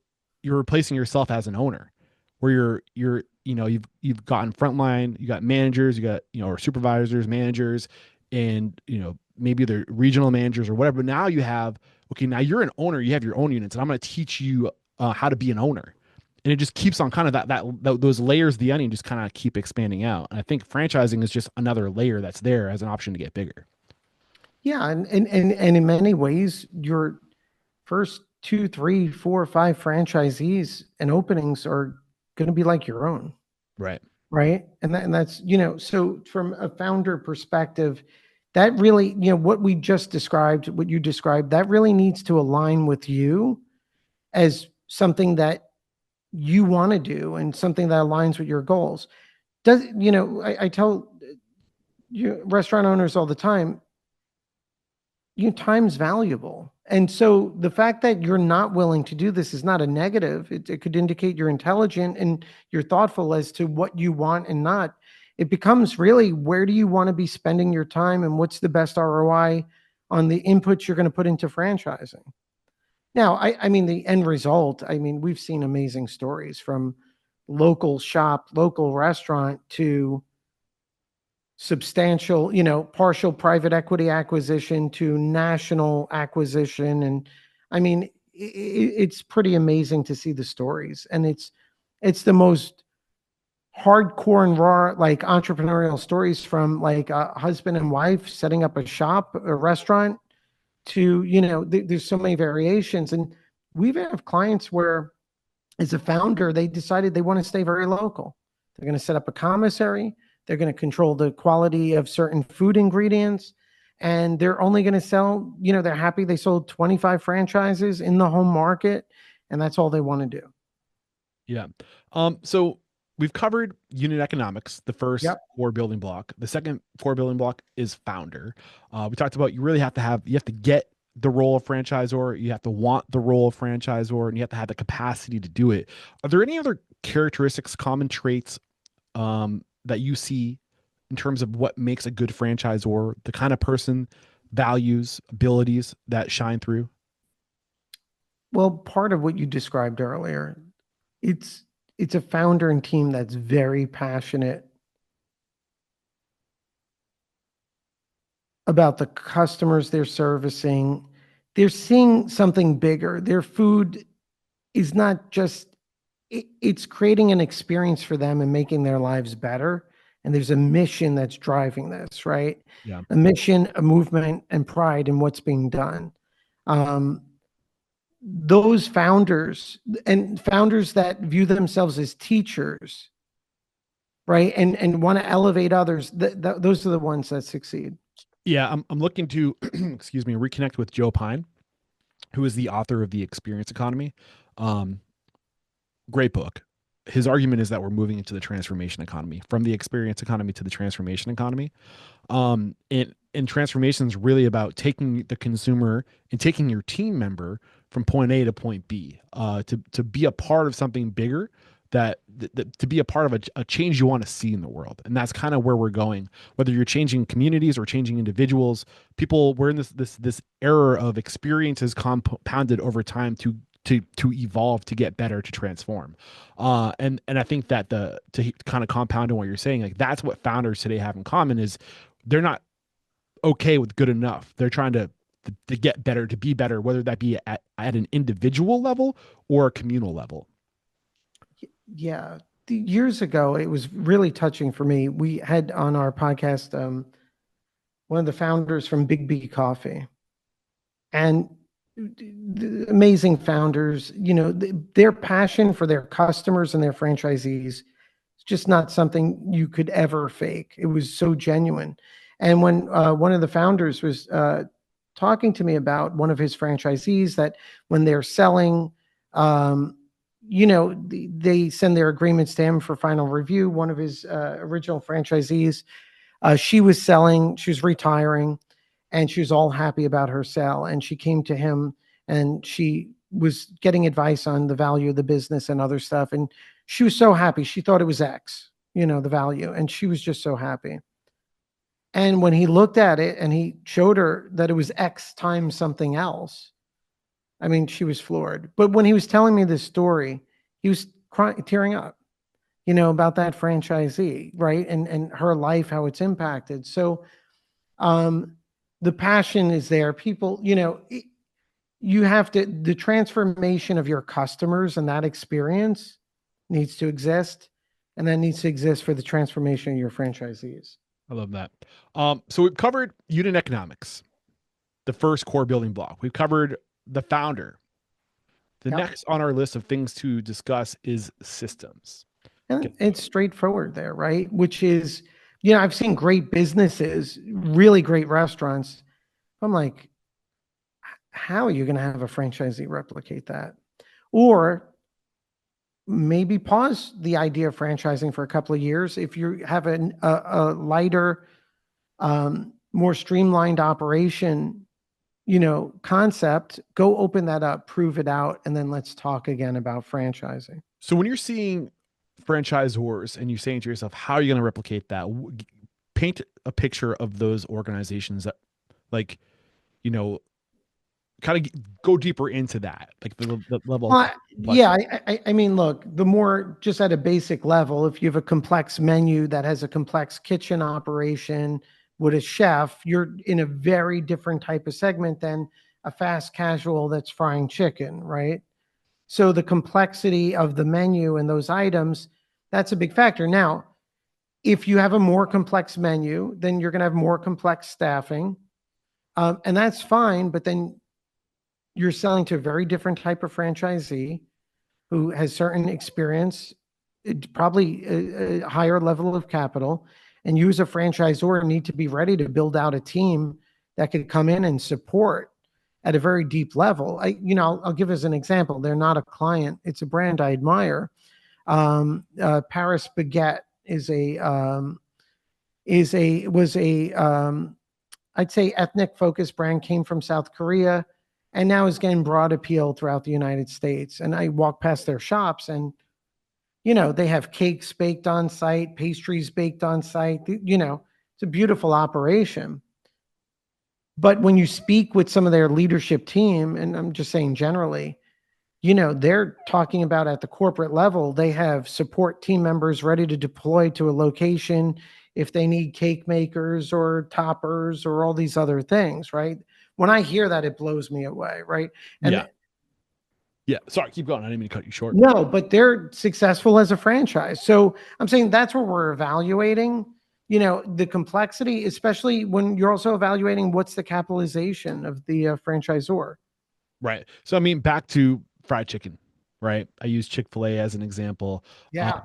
Speaker 2: replacing yourself as an owner, where you've gotten frontline, you got managers, you got or supervisors, managers, and maybe they're regional managers or whatever. But now you have, okay, now you're an owner, you have your own units, and I'm going to teach you how to be an owner. And it just keeps on kind of those layers of the onion just kind of keep expanding out. And I think franchising is just another layer that's there as an option to get bigger.
Speaker 1: Yeah, and in many ways, your first two, three, four, five franchisees and openings are going to be like your own,
Speaker 2: Right.
Speaker 1: right? And that's, so from a founder perspective, that really, what we just described, what you described, that really needs to align with you as something that you want to do and something that aligns with your goals. I tell restaurant owners all the time, time's valuable. And so the fact that you're not willing to do this is not a negative. It could indicate you're intelligent and you're thoughtful as to what you want and not. It becomes really, where do you want to be spending your time and what's the best ROI on the inputs you're going to put into franchising? Now, I mean, the end result, I mean, we've seen amazing stories from local shop, local restaurant to substantial, partial private equity acquisition to national acquisition. And I mean, it's pretty amazing to see the stories. And it's the most hardcore and raw, like entrepreneurial stories, from like a husband and wife setting up a shop, a restaurant, to, there's so many variations. And we've had clients where, as a founder, they decided they want to stay very local. They're going to set up a commissary. They're going to control the quality of certain food ingredients. And they're only going to sell, they're happy they sold 25 franchises in the home market. And that's all they want to do.
Speaker 2: Yeah. So we've covered unit economics, the first
Speaker 1: Yep.
Speaker 2: core building block. The second core building block is founder. We talked about you have to get the role of franchisor, you have to want the role of franchisor, and you have to have the capacity to do it. Are there any other characteristics, common traits that you see in terms of what makes a good franchisor, the kind of person, values, abilities that shine through?
Speaker 1: Well, part of what you described earlier, it's it's a founder and team that's very passionate about the customers they're servicing. They're seeing something bigger. Their food is not just, it's creating an experience for them and making their lives better. And there's a mission that's driving this, right?
Speaker 2: Yeah.
Speaker 1: A mission, a movement, and pride in what's being done. Um, those founders, and founders that view themselves as teachers, right? And want to elevate others, those are the ones that succeed.
Speaker 2: Yeah. I'm looking to, excuse me, reconnect with Joe Pine, who is the author of The Experience Economy. Um, Great book. His argument is that we're moving into the transformation economy, from the experience economy to the transformation economy. And transformation is really about taking the consumer and taking your team member from point A to point B, to be a part of something bigger, that to be a part of a change you want to see in the world. And that's kind of where we're going. Whether you're changing communities or changing individuals, we're in this era of experiences compounded over time to evolve, to get better, to transform. And I think that to kind of compound on what you're saying, like that's what founders today have in common is they're not okay with good enough. They're trying to get better, to be better, whether that be at an individual level or a communal level.
Speaker 1: Yeah. Years ago, it was really touching for me. We had on our podcast one of the founders from Big B Coffee, and the amazing founders, their passion for their customers and their franchisees is just not something you could ever fake. It was so genuine. And when one of the founders was talking to me about one of his franchisees, that when they're selling, they send their agreements to him for final review. One of his original franchisees, she was retiring, and she was all happy about her sale. And she came to him and she was getting advice on the value of the business and other stuff. And she was so happy. She thought it was X, the value. And she was just so happy. And when he looked at it and he showed her that it was X times something else, I mean, she was floored. But when he was telling me this story, he was crying, tearing up, about that franchisee, right? And her life, how it's impacted. So the passion is there. People, you have to, the transformation of your customers and that experience needs to exist. And that needs to exist for the transformation of your franchisees.
Speaker 2: I love that. So we've covered unit economics, the first core building block. We've covered the founder, The
Speaker 1: Yep.
Speaker 2: next on our list of things to discuss is systems.
Speaker 1: And it's straightforward there, right? Which is, I've seen great businesses, really great restaurants. I'm like, how are you going to have a franchisee replicate that? Or maybe pause the idea of franchising for a couple of years. If you have a lighter, more streamlined operation, concept, go open that up, prove it out, and then let's talk again about franchising.
Speaker 2: So when you're seeing franchisors and you're saying to yourself, how are you going to replicate that? Paint a picture of those organizations that, like, you know, kind of go deeper into that, like the level of
Speaker 1: Yeah,
Speaker 2: complexity.
Speaker 1: I mean, look, the more just at a basic level, if you have a complex menu that has a complex kitchen operation with a chef, you're in a very different type of segment than a fast casual that's frying chicken, right? So the complexity of the menu and those items, that's a big factor. Now, if you have a more complex menu, then you're going to have more complex staffing, and that's fine. But then you're selling to a very different type of franchisee who has certain experience, probably a higher level of capital, and you as a franchisor need to be ready to build out a team that could come in and support at a very deep level. I'll give as an example. They're not a client; it's a brand I admire. Paris Baguette was a I'd say ethnic focused brand, came from South Korea, and now is getting broad appeal throughout the United States. And I walk past their shops, and they have cakes baked on site, pastries baked on site. It's a beautiful operation. But when you speak with some of their leadership team, and I'm just saying generally, they're talking about at the corporate level, they have support team members ready to deploy to a location if they need cake makers or toppers or all these other things, right? When I hear that, it blows me away, right?
Speaker 2: Yeah.
Speaker 1: And
Speaker 2: Yeah. Sorry, keep going. I didn't mean to cut you short.
Speaker 1: no, but they're successful as a franchise. So I'm saying that's where we're evaluating, the complexity, especially when you're also evaluating what's the capitalization of the franchisor.
Speaker 2: Right. So, I mean, back to fried chicken, right? I use Chick-fil-A as an example.
Speaker 1: Yeah,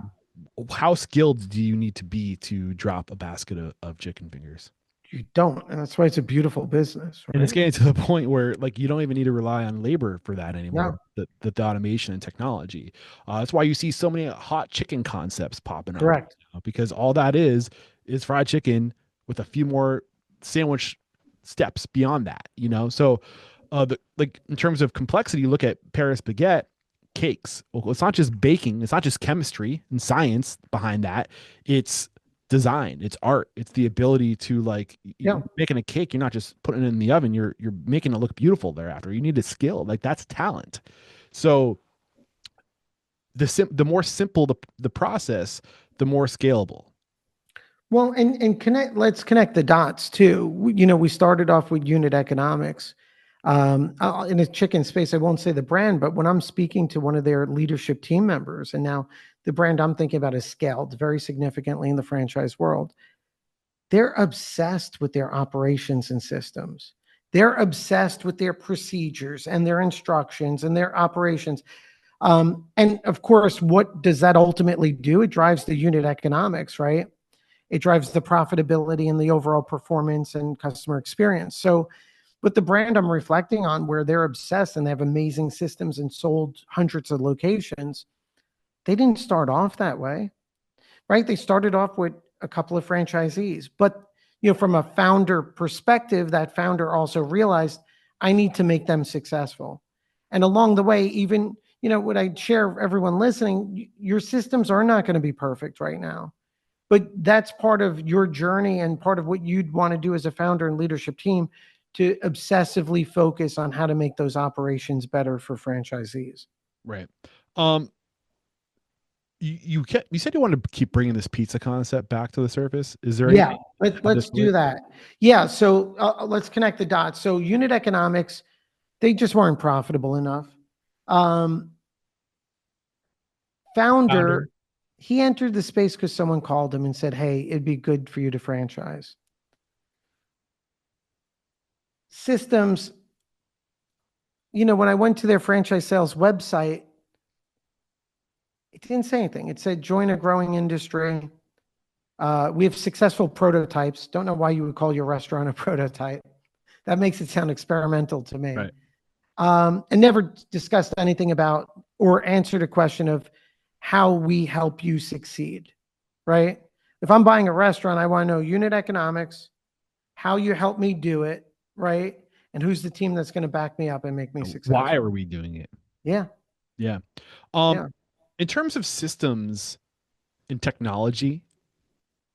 Speaker 2: How skilled do you need to be to drop a basket of chicken fingers?
Speaker 1: you don't. And that's why it's a beautiful business,
Speaker 2: And it's
Speaker 1: right?
Speaker 2: getting to the point where, like, you don't even need to rely on labor for that anymore.
Speaker 1: No,
Speaker 2: The automation and technology. That's why you see so many hot chicken concepts popping up,
Speaker 1: correct.
Speaker 2: because all that is fried chicken with a few more sandwich steps beyond that. So, like in terms of complexity, you look at Paris Baguette cakes. Well, it's not just baking. It's not just chemistry and science behind that. It's design, it's art, it's the ability to, like,
Speaker 1: Yeah.
Speaker 2: making a cake. You're not just putting it in the oven, you're making it look beautiful thereafter. You need a skill, like, that's talent. So the more simple the process, the more scalable.
Speaker 1: Well, and let's connect the dots too. We started off with unit economics. In a chicken space, I won't say the brand, but when I'm speaking to one of their leadership team members, and now the brand I'm thinking about is scaled very significantly in the franchise world, they're obsessed with their operations and systems. They're obsessed with their procedures and their instructions and their operations. And of course, what does that ultimately do? It drives the unit economics, right? It drives the profitability and the overall performance and customer experience. So, with the brand I'm reflecting on, where they're obsessed and they have amazing systems and sold hundreds of locations, they didn't start off that way, right? They started off with a couple of franchisees. But, from a founder perspective, that founder also realized I need to make them successful. And along the way, even, what I share everyone listening, your systems are not going to be perfect right now. But that's part of your journey and part of what you'd want to do as a founder and leadership team, to obsessively focus on how to make those operations better for franchisees.
Speaker 2: Right. um you said you wanted to keep bringing this pizza concept back to the surface. Is there
Speaker 1: Yeah,
Speaker 2: anything at
Speaker 1: let's
Speaker 2: this
Speaker 1: do
Speaker 2: point?
Speaker 1: that. Yeah, so let's connect the dots. So unit economics, they just weren't profitable enough. Um,
Speaker 2: Founder.
Speaker 1: Founder, he entered the space because someone called him and said, "Hey, it'd be good for you to franchise." Systems, when I went to their franchise sales website, it didn't say anything. It said join a growing industry. We have successful prototypes. Don't know why you would call your restaurant a prototype. That makes it sound experimental to me.
Speaker 2: Right.
Speaker 1: And never discussed anything about or answered a question of how we help you succeed, right? If I'm buying a restaurant, I want to know unit economics, how you help me do it, right? And who's the team that's going to back me up and make me
Speaker 2: Why are
Speaker 1: successful?
Speaker 2: we doing it?
Speaker 1: Yeah,
Speaker 2: Yeah. Um,
Speaker 1: yeah,
Speaker 2: in terms of systems and technology,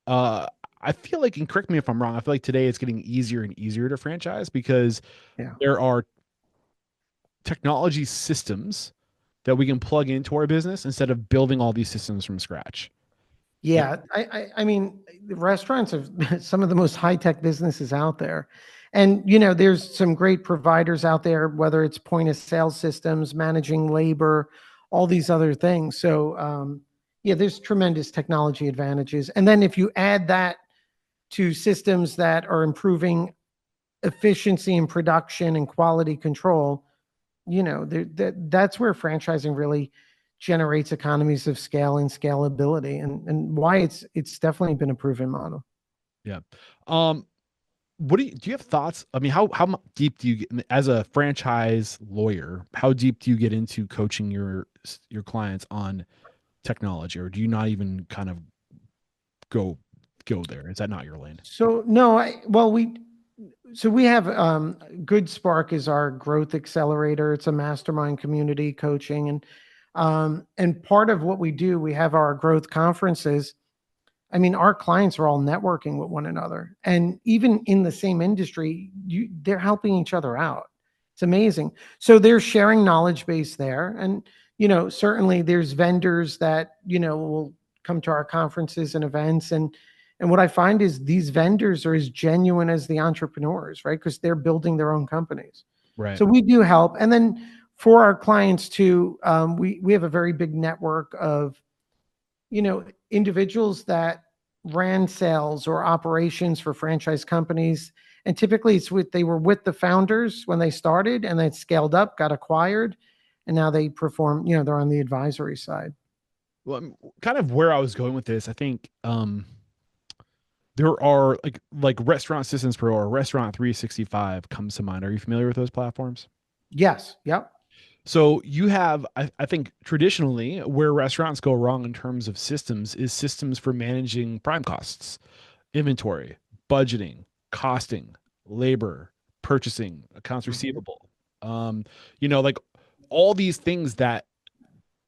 Speaker 2: uh, I feel like, and correct me if I'm wrong, I feel like today it's getting easier and easier to franchise because
Speaker 1: yeah.
Speaker 2: there are technology systems that we can plug into our business instead of building all these systems from scratch. And
Speaker 1: Yeah, I mean, the restaurants are some of the most high tech businesses out there, and there's some great providers out there, whether it's point of sale systems, managing labor, all these other things. So, yeah, there's tremendous technology advantages, and then if you add that to systems that are improving efficiency and production and quality control, that's where franchising really generates economies of scale and scalability, and why it's definitely been a proven model.
Speaker 2: yeah. Um, what do you have thoughts? I mean, deep do you get as a franchise lawyer? How deep do you get into coaching your clients on technology, or do you not even kind of go go there? Is that not your lane?
Speaker 1: So no, well, we have Good Spark is our growth accelerator. It's a mastermind community coaching, and part of what we do, we have our growth conferences. I mean, our clients are all networking with one another, and even in the same industry, they're helping each other out. It's amazing. So they're sharing knowledge base there, and certainly there's vendors that will come to our conferences and events, and what I find is these vendors are as genuine as the entrepreneurs, right? Because they're building their own companies.
Speaker 2: Right.
Speaker 1: So we do help, and then for our clients too, we have a very big network of individuals that ran sales or operations for franchise companies. And typically they were with the founders when they started and they scaled up, got acquired, and now they perform, they're on the advisory side.
Speaker 2: Well, kind of where I was going with this, I think there are like Restaurant Systems Pro or Restaurant 365 comes to mind. Are you familiar with those platforms?
Speaker 1: Yes. Yep.
Speaker 2: So you have, I think traditionally where restaurants go wrong in terms of systems is systems for managing prime costs, inventory, budgeting, costing, labor, purchasing, accounts
Speaker 1: Mm-hmm.
Speaker 2: receivable. Um, like all these things that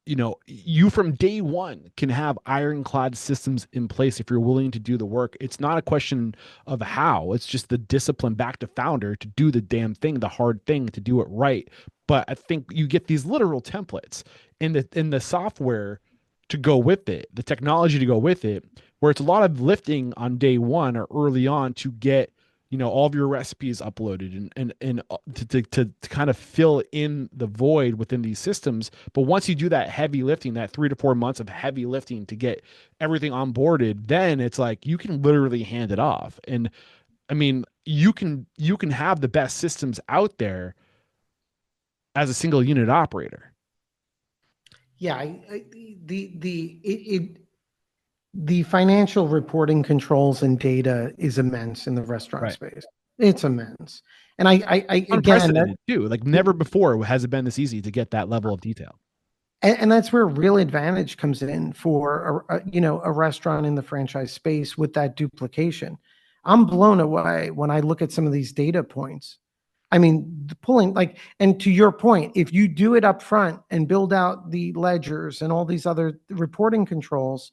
Speaker 2: you from day one can have ironclad systems in place if you're willing to do the work. It's not a question of how, it's just the discipline back to founder to do the damn thing, the hard thing, to do it right. But I think you get these literal templates in the software to go with it, the technology to go with it, where it's a lot of lifting on day one or early on to get all of your recipes uploaded and to kind of fill in the void within these systems. But once you do that heavy lifting, that 3 to 4 months of heavy lifting to get everything onboarded, then it's like you can literally hand it off. And I mean, you can have the best systems out there as a single unit operator.
Speaker 1: Yeah. The financial reporting controls and data is immense in the restaurant
Speaker 2: Right.
Speaker 1: space. It's immense. And I again,
Speaker 2: Unprecedented too. Like never before has it been this easy to get that level of detail.
Speaker 1: and that's where real advantage comes in for a restaurant in the franchise space with that duplication. I'm blown away when I look at some of these data points. I mean, pulling like, and to your point, if you do it up front and build out the ledgers and all these other reporting controls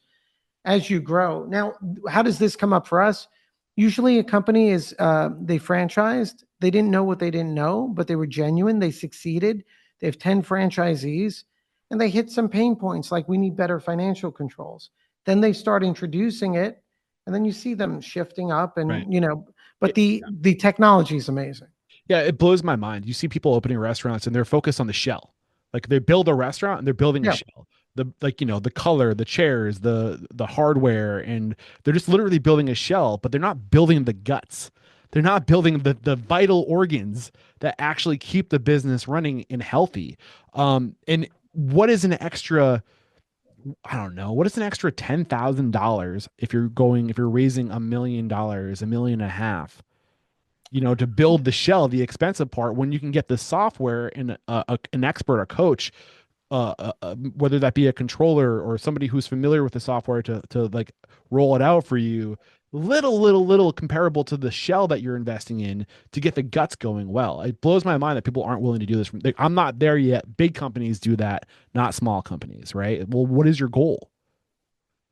Speaker 1: as you grow. Now, how does this come up for us? Usually, a company is they franchised. They didn't know what they didn't know, but they were genuine. They succeeded. They have 10 franchisees, and they hit some pain points like we need better financial controls. Then they start introducing it, and then you see them shifting up,
Speaker 2: Right.
Speaker 1: and but the technology is amazing.
Speaker 2: Yeah, it blows my mind. You see people opening restaurants and they're focused on the shell. Like they build a restaurant and they're building a
Speaker 1: Yeah.
Speaker 2: shell. The color, the chairs, the hardware, and they're just literally building a shell, but they're not building the guts. They're not building the vital organs that actually keep the business running and healthy. And what is an extra, I don't know, what is an extra $10,000 if you're raising $1 million, 1.5 million, to build the shell, the expensive part, when you can get the software and an expert, a coach, whether that be a controller or somebody who's familiar with the software to like roll it out for you, little comparable to the shell that you're investing in to get the guts going well. It blows my mind that people aren't willing to do this. I'm not there yet. Big companies do that, not small companies, right? Well, what is your goal?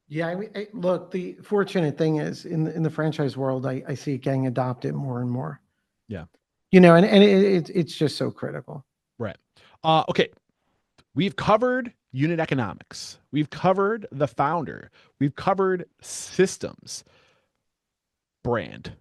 Speaker 1: Yeah, look, the fortunate thing is in the franchise world, I see it getting adopted more and more.
Speaker 2: Yeah.
Speaker 1: And it's just so critical.
Speaker 2: Right. Okay. We've covered unit economics. We've covered the founder. We've covered systems, brand.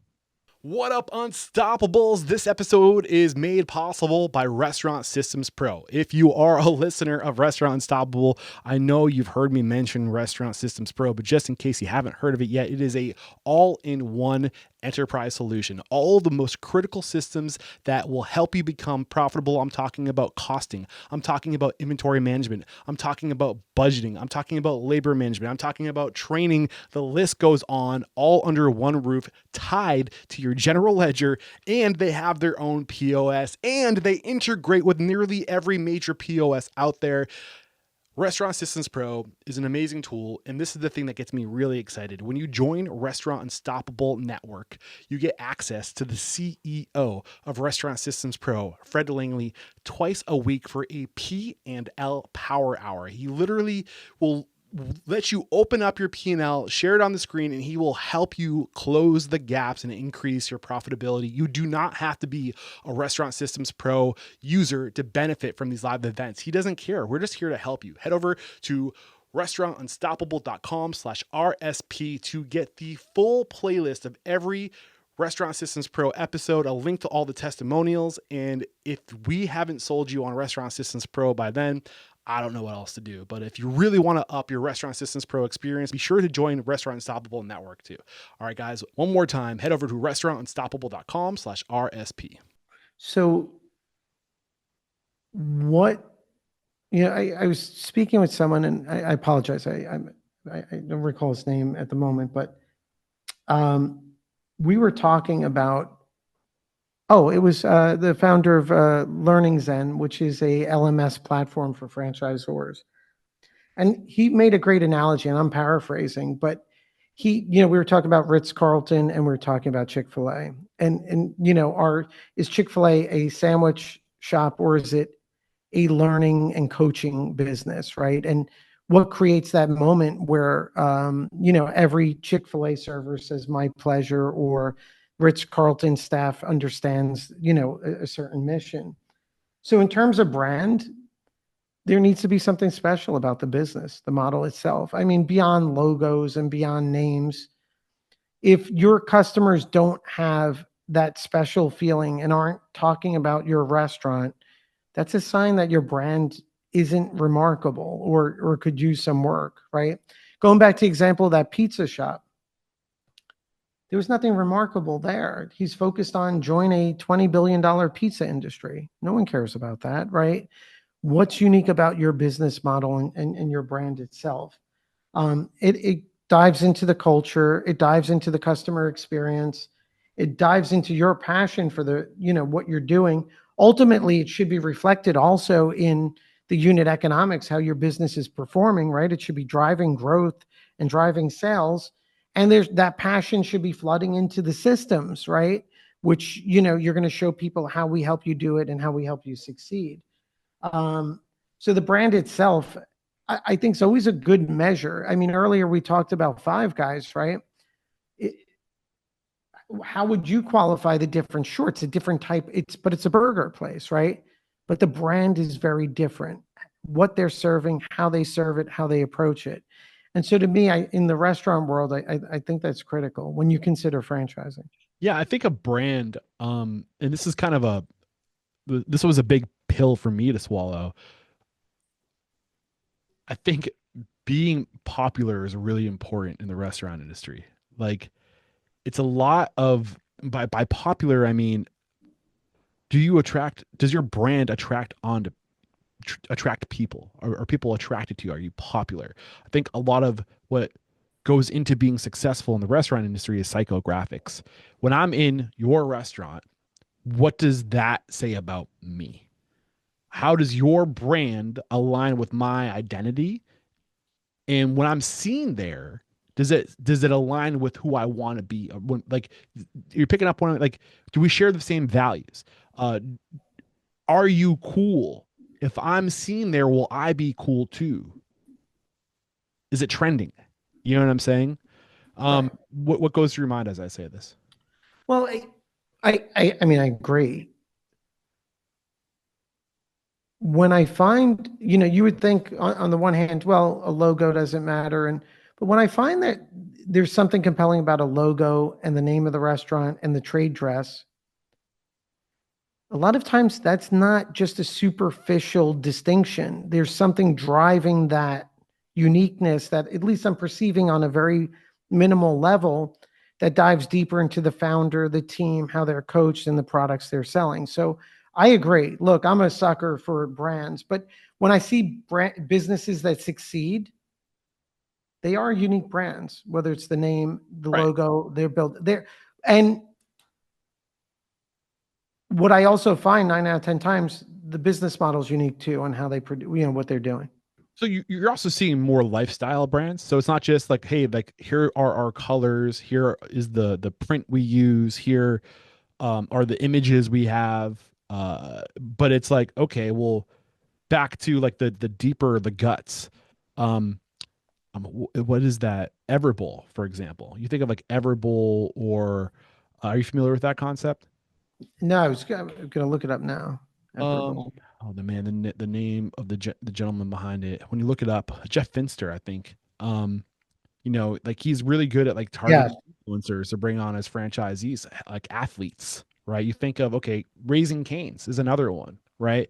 Speaker 2: What up, Unstoppables? This episode is made possible by Restaurant Systems Pro. If you are a listener of Restaurant Unstoppable, I know you've heard me mention Restaurant Systems Pro, but just in case you haven't heard of it yet, it is a all-in-one enterprise solution. All the most critical systems that will help you become profitable. I'm talking about costing. I'm talking about inventory management. I'm talking about budgeting. I'm talking about labor management. I'm talking about training. The list goes on, all under one roof, tied to your general ledger, and they have their own POS, and they integrate with nearly every major POS out there. Restaurant Systems Pro is an amazing tool, and this is the thing that gets me really excited. When you join Restaurant Unstoppable Network, you get access to the CEO of Restaurant Systems Pro, Fred Langley, twice a week for a P&L Power Hour. He literally will let you open up your P&L, share it on the screen, and he will help you close the gaps and increase your profitability. You do not have to be a Restaurant Systems Pro user to benefit from these live events. He doesn't care. We're just here to help you. Head over to restaurantunstoppable.com/RSP to get the full playlist of every Restaurant Systems Pro episode, a link to all the testimonials. And if we haven't sold you on Restaurant Systems Pro by then, I don't know what else to do. But if you really want to up your Restaurant Systems Pro experience, be sure to join Restaurant Unstoppable Network too. All right, guys, one more time, head over to restaurantunstoppable.com/RSP.
Speaker 1: So what, I was speaking with someone, and I apologize. I don't recall his name at the moment, but we were talking about, it was the founder of Learning Zen, which is a LMS platform for franchisors. And he made a great analogy, and I'm paraphrasing, but we were talking about Ritz-Carlton and we were talking about Chick-fil-A. And is Chick-fil-A a sandwich shop, or is it a learning and coaching business, right? And what creates that moment where every Chick-fil-A server says my pleasure, or Ritz-Carlton staff understands a certain mission. So in terms of brand, there needs to be something special about the business, the model itself. I mean, beyond logos and beyond names, if your customers don't have that special feeling and aren't talking about your restaurant, that's a sign that your brand isn't remarkable, or could use some work, right? Going back to the example of that pizza shop, there was nothing remarkable there. He's focused on join a $20 billion pizza industry. No one cares about that, right? What's unique about your business model and your brand itself? It dives into the culture. It dives into the customer experience. It dives into your passion for what you're doing. Ultimately, it should be reflected also in the unit economics, how your business is performing, right? It should be driving growth and driving sales. And there's that passion should be flooding into the systems, right? Which, you're going to show people how we help you do it and how we help you succeed. So the brand itself, I think, is always a good measure. I mean, earlier we talked about Five Guys, right? How would you qualify the difference? Sure, it's a different type, but it's a burger place, right? But the brand is very different. What they're serving, how they serve it, how they approach it. And so to me, in the restaurant world, I think that's critical when you consider franchising.
Speaker 2: Yeah, I think a brand, and this was a big pill for me to swallow. I think being popular is really important in the restaurant industry. Like, it's a lot of by popular, I mean, does your brand attract people? Are people attracted to you? Are you popular? I think a lot of what goes into being successful in the restaurant industry is psychographics. When I'm in your restaurant, what does that say about me? How does your brand align with my identity? And when I'm seen there, does it align with who I want to be? When, like, you're picking up one, like, do we share the same values? Uh, are you cool? If I'm seen there, will I be cool too? Is it trending? You know what I'm saying?
Speaker 1: Right.
Speaker 2: What goes through your mind as I say this?
Speaker 1: Well, I mean, I agree. When I find, you would think on the one hand, well, a logo doesn't matter. But when I find that there's something compelling about a logo and the name of the restaurant and the trade dress, a lot of times that's not just a superficial distinction. There's something driving that uniqueness that at least I'm perceiving on a very minimal level that dives deeper into the founder, the team, how they're coached, and the products they're selling. So I agree. Look, I'm a sucker for brands, but when I see businesses that succeed, they are unique brands, whether it's the name, the
Speaker 2: Right.
Speaker 1: logo, they're built there. And what I also find 9 out of 10 times, the business model is unique too on how they produce, what they're doing.
Speaker 2: So you're also seeing more lifestyle brands. So it's not just like, hey, like here are our colors, here is the print we use, here are the images we have. But it's like, okay, well, back to like the deeper the guts. Um, what is that? Everbowl, for example. You think of like Everbowl, or are you familiar with that concept?
Speaker 1: No, I'm going to look it up now.
Speaker 2: Um,
Speaker 1: Everbowl.
Speaker 2: oh the man, the name of the gentleman behind it. When you look it up, Jeff Finster, I think. Like he's really good at like
Speaker 1: Yeah.
Speaker 2: targeting influencers to bring on as franchisees, like athletes, right? You think of, okay, Raising Canes is another one, right?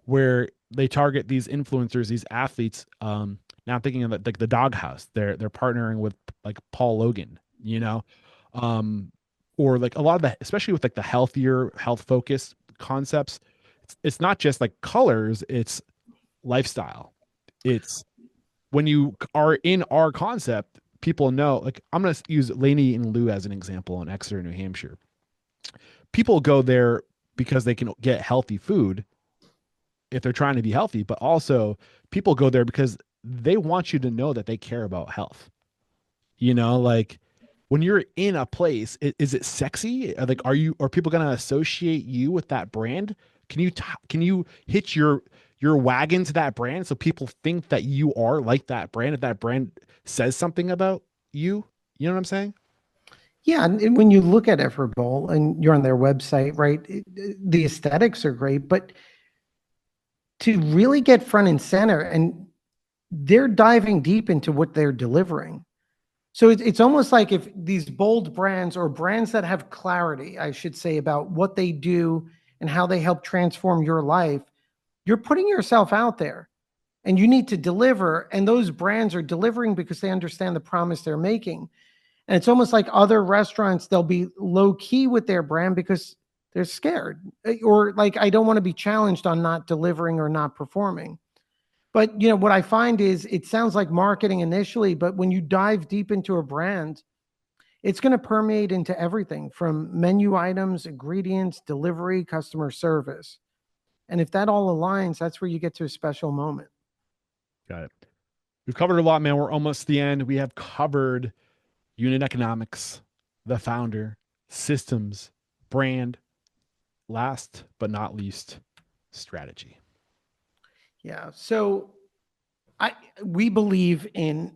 Speaker 2: Where they target these influencers, these athletes. Now I'm thinking of like the Doghouse. They're partnering with like Paul Logan, or like a lot of the, especially with like the healthier, health focused concepts. It's not just like colors; it's lifestyle. It's when you are in our concept, people know, like, I'm going to use Laney and Lou as an example in Exeter, New Hampshire. People go there because they can get healthy food if they're trying to be healthy, but also people go there because they want you to know that they care about health. Like when you're in a place, is it sexy? Like, are people going to associate you with that brand? Can you hitch your wagon to that brand so people think that you are like that brand? If that brand says something about you, you know what I'm saying?
Speaker 1: Yeah. And when you look at Everbowl and you're on their website, right, the aesthetics are great, but to really get front and center, and they're diving deep into what they're delivering. So it's almost like if these bold brands or brands that have clarity, I should say, about what they do and how they help transform your life, you're putting yourself out there and you need to deliver. And those brands are delivering because they understand the promise they're making. And it's almost like other restaurants, they'll be low key with their brand because they're scared, or like, I don't want to be challenged on not delivering or not performing. But what I find is it sounds like marketing initially, but when you dive deep into a brand, it's going to permeate into everything from menu items, ingredients, delivery, customer service. And if that all aligns, that's where you get to a special moment.
Speaker 2: Got it. We've covered a lot, man. We're almost to the end. We have covered unit economics, the founder, systems, brand, last but not least, strategy.
Speaker 1: Yeah. So I we believe in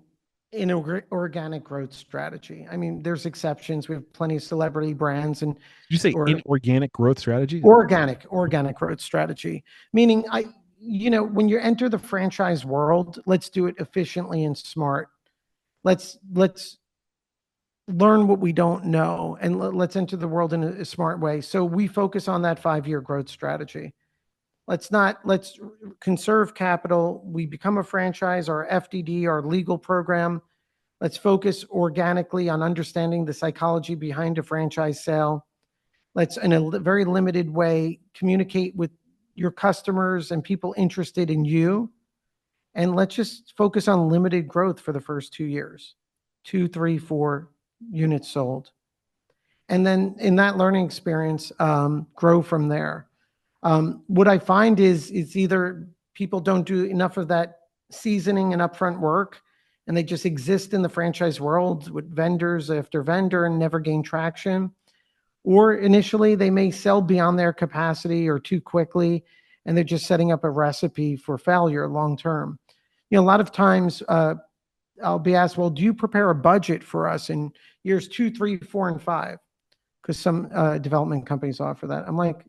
Speaker 1: organic growth strategy. I mean, there's exceptions. We have plenty of celebrity brands and
Speaker 2: Did you say
Speaker 1: or
Speaker 2: inorganic growth strategy?
Speaker 1: organic growth strategy, meaning when you enter the franchise world, let's do it efficiently and smart. Let's learn what we don't know, and let's enter the world in a smart way. So we focus on that 5-year growth strategy. Let's conserve capital. We become a franchise, our FDD, our legal program. Let's focus organically on understanding the psychology behind a franchise sale. Let's, in a very limited way, communicate with your customers and people interested in you. And let's just focus on limited growth for the first 2 years, 2, 3, 4 units sold. And then in that learning experience, grow from there. What I find is it's either people don't do enough of that seasoning and upfront work, and they just exist in the franchise world with vendors after vendor and never gain traction. Or initially they may sell beyond their capacity or too quickly, and they're just setting up a recipe for failure long term. A lot of times I'll be asked, well, do you prepare a budget for us in years 2, 3, 4, and 5? Because some development companies offer that. I'm like,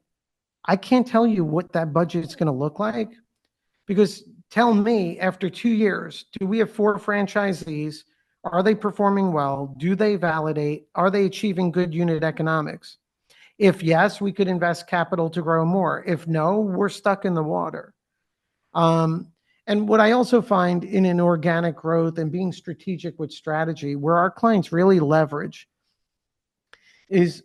Speaker 1: I can't tell you what that budget is going to look like, because tell me, after 2 years, do we have 4 franchisees? Are they performing well? Do they validate? Are they achieving good unit economics? If yes, we could invest capital to grow more. If no, we're stuck in the water. And what I also find in an organic growth and being strategic with strategy, where our clients really leverage is,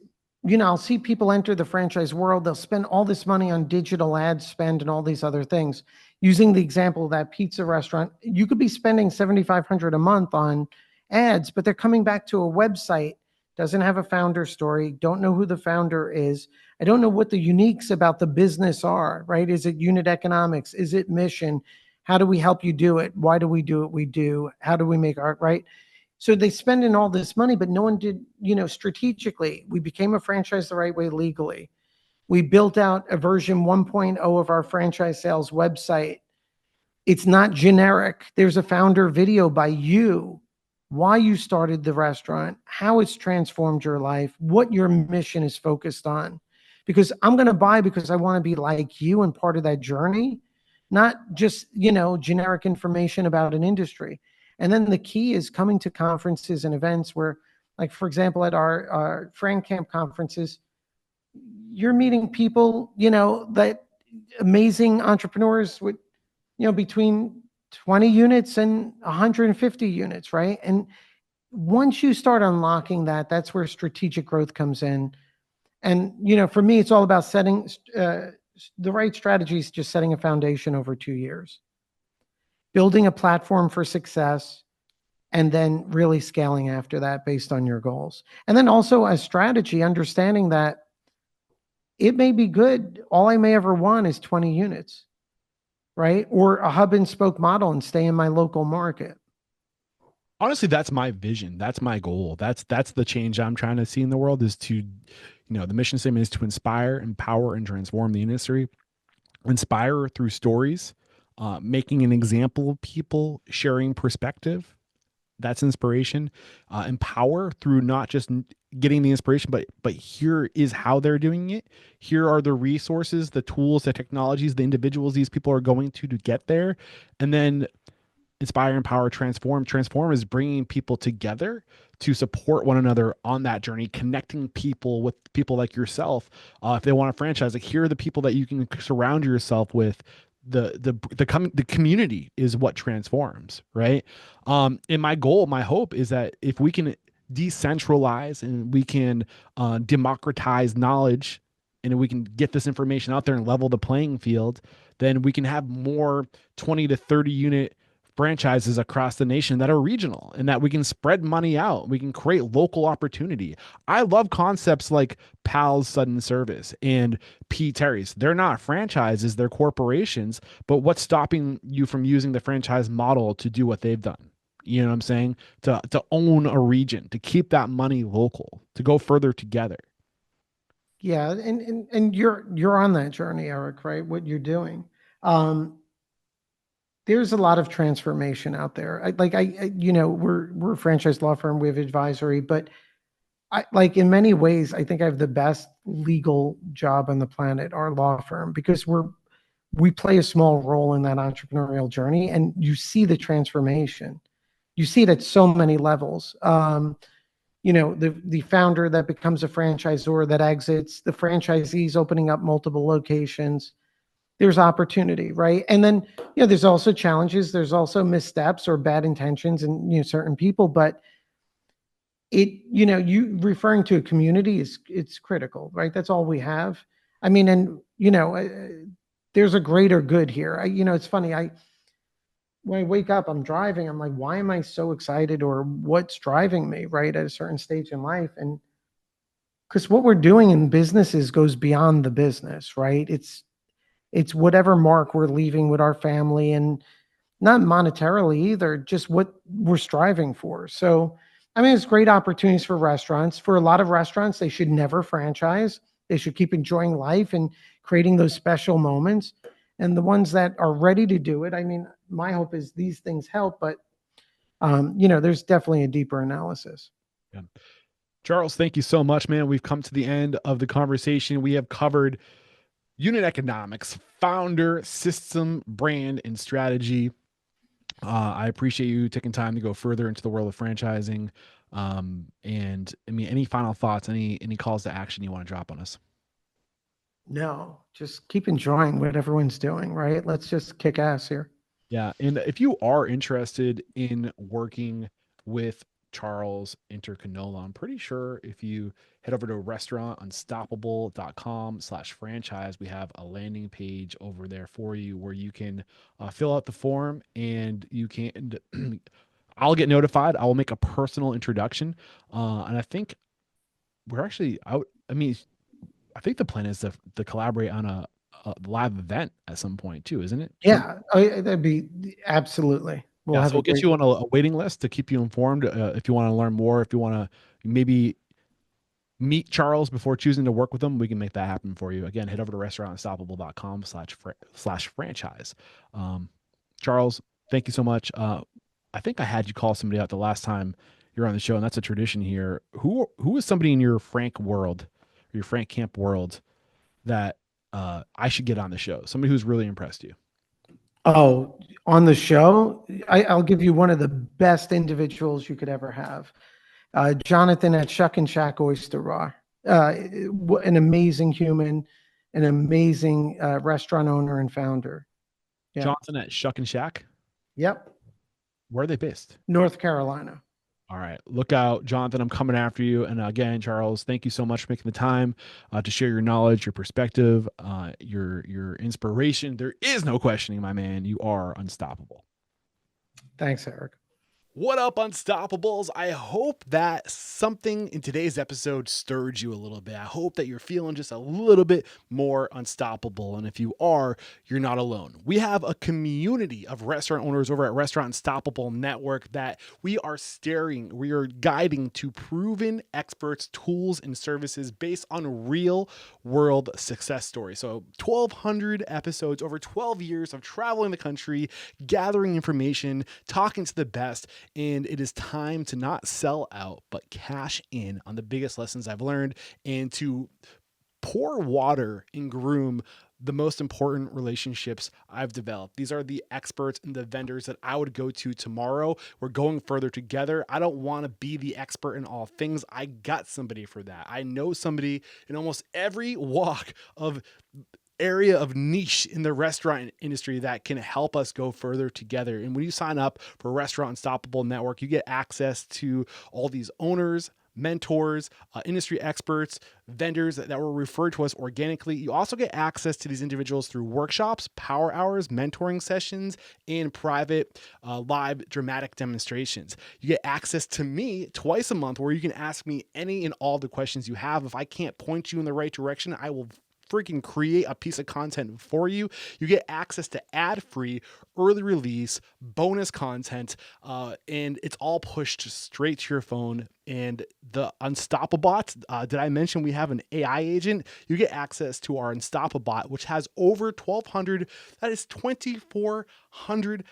Speaker 1: I'll see people enter the franchise world. They'll spend all this money on digital ad spend and all these other things. Using the example of that pizza restaurant, you could be spending $7,500 a month on ads, but they're coming back to a website, doesn't have a founder story, don't know who the founder is. I don't know what the uniques about the business are, right? Is it unit economics? Is it mission? How do we help you do it? Why do we do what we do? How do we make art, right? So they spend in all this money, but no one did, strategically. We became a franchise the right way legally. We built out a version 1.0 of our franchise sales website. It's not generic. There's a founder video by you, why you started the restaurant, how it's transformed your life, what your mission is focused on. Because I'm going to buy because I want to be like you and part of that journey, not just, generic information about an industry. And then the key is coming to conferences and events where, like, for example, at our Fran Camp conferences, you're meeting people, that amazing entrepreneurs with, between 20 units and 150 units, right? And once you start unlocking that, that's where strategic growth comes in. And, for me, it's all about setting the right strategies, just setting a foundation over 2 years, building a platform for success, and then really scaling after that based on your goals. And then also a strategy, understanding that it may be good. All I may ever want is 20 units, right? Or a hub and spoke model and stay in my local market.
Speaker 2: Honestly, that's my vision. That's my goal. That's the change I'm trying to see in the world, is to, the mission statement is to inspire, empower, and transform the industry. Inspire through stories, making an example of people, sharing perspective. That's inspiration. Empower through not just getting the inspiration, but here is how they're doing it. Here are the resources, the tools, the technologies, the individuals these people are going to get there. And then inspire, empower, transform. Transform is bringing people together to support one another on that journey, connecting people with people like yourself. If they want a franchise, like, here are the people that you can surround yourself with. The community is what transforms, right? And my goal, my hope is that if we can decentralize and we can democratize knowledge, and we can get this information out there and level the playing field, then we can have more 20 to 30 unit franchises across the nation that are regional, and that we can spread money out. We can create local opportunity. I love concepts like Pal's Sudden Service and P. Terry's. They're not franchises, they're corporations, but what's stopping you from using the franchise model to do what they've done? You know what I'm saying? To own a region, to keep that money local, to go further together.
Speaker 1: Yeah, and you're on that journey, Eric, right? What you're doing. There's a lot of transformation out there. We're a franchise law firm, we have advisory, but in many ways, I think I have the best legal job on the planet, our law firm, because we play a small role in that entrepreneurial journey, and you see the transformation. You see it at so many levels. The founder that becomes a franchisor that exits, the franchisees opening up multiple locations. There's opportunity, right? And then, there's also challenges. There's also missteps or bad intentions and, certain people. But you referring to a community it's critical, right? That's all we have. I mean, and there's a greater good here. It's funny. When I wake up, I'm driving. I'm like, why am I so excited, or what's driving me, right, at a certain stage in life? And because what we're doing in businesses goes beyond the business, right? It's whatever mark we're leaving with our family, and not monetarily either, just what we're striving for. So, I mean, it's great opportunities for restaurants. For a lot of restaurants, they should never franchise. They should keep enjoying life and creating those special moments. And the ones that are ready to do it, I mean, my hope is these things help, but there's definitely a deeper analysis.
Speaker 2: Yeah. Charles, thank you so much, man. We've come to the end of the conversation. We have covered unit economics, founder, system, brand, and strategy. I appreciate you taking time to go further into the world of franchising. And I mean, any final thoughts, any calls to action you want to drop on us?
Speaker 1: No, just keep enjoying what everyone's doing, right? Let's just kick ass here.
Speaker 2: Yeah. And if you are interested in working with Charles Internicola, I'm pretty sure if you head over to restaurantunstoppable.com/franchise, we have a landing page over there for you where you can fill out the form, and you can, I'll get notified. I will make a personal introduction. And I think we're actually out. I mean, I think the plan is to collaborate on a live event at some point too, isn't it?
Speaker 1: Yeah, that'd be absolutely. We'll
Speaker 2: Yeah,
Speaker 1: have
Speaker 2: so
Speaker 1: a
Speaker 2: we'll get
Speaker 1: great.
Speaker 2: you on a waiting list to keep you informed. If you want to learn more, if you want to maybe meet Charles before choosing to work with him, we can make that happen for you. Again, head over to restaurantunstoppable.com/franchise. Charles, thank you so much. I think I had you call somebody out the last time you're on the show, and that's a tradition here. Who is somebody in your Frank world, or your Frank Camp world, that I should get on the show? Somebody who's really impressed you.
Speaker 1: Oh, on the show, I'll give you one of the best individuals you could ever have. Jonathan at Shuck and Shack Oyster Bar. An amazing human, an amazing restaurant owner and founder. Yeah.
Speaker 2: Johnson at Shuck and Shack.
Speaker 1: Yep.
Speaker 2: Where are they based?
Speaker 1: North Carolina.
Speaker 2: All right. Look out, Jonathan. I'm coming after you. And again, Charles, thank you so much for making the time to share your knowledge, your perspective, your inspiration. There is no questioning, my man. You are unstoppable.
Speaker 1: Thanks, Eric.
Speaker 2: What up, Unstoppables? I hope that something in today's episode stirred you a little bit. I hope that you're feeling just a little bit more unstoppable. And if you are, you're not alone. We have a community of restaurant owners over at Restaurant Unstoppable Network that we are guiding to proven experts, tools, and services based on real world success stories. So 1,200 episodes, over 12 years of traveling the country, gathering information, talking to the best. And it is time to not sell out, but cash in on the biggest lessons I've learned, and to pour water and groom the most important relationships I've developed. These are the experts and the vendors that I would go to tomorrow. We're going further together. I don't want to be the expert in all things. I got somebody for that. I know somebody in almost every walk of area of niche in the restaurant industry that can help us go further together. And when you sign up for Restaurant Unstoppable Network, you get access to all these owners, mentors, industry experts, vendors that were referred to us organically. You also get access to these individuals through workshops, power hours, mentoring sessions, and private live dramatic demonstrations. You get access to me twice a month, where you can ask me any and all the questions you have. If I can't point you in the right direction, I will freaking create a piece of content for you. You get access to ad-free, early release, bonus content, and it's all pushed straight to your phone. And the Unstoppabot, did I mention we have an AI agent? You get access to our Unstoppabot, which has over 1,200, that is 2,400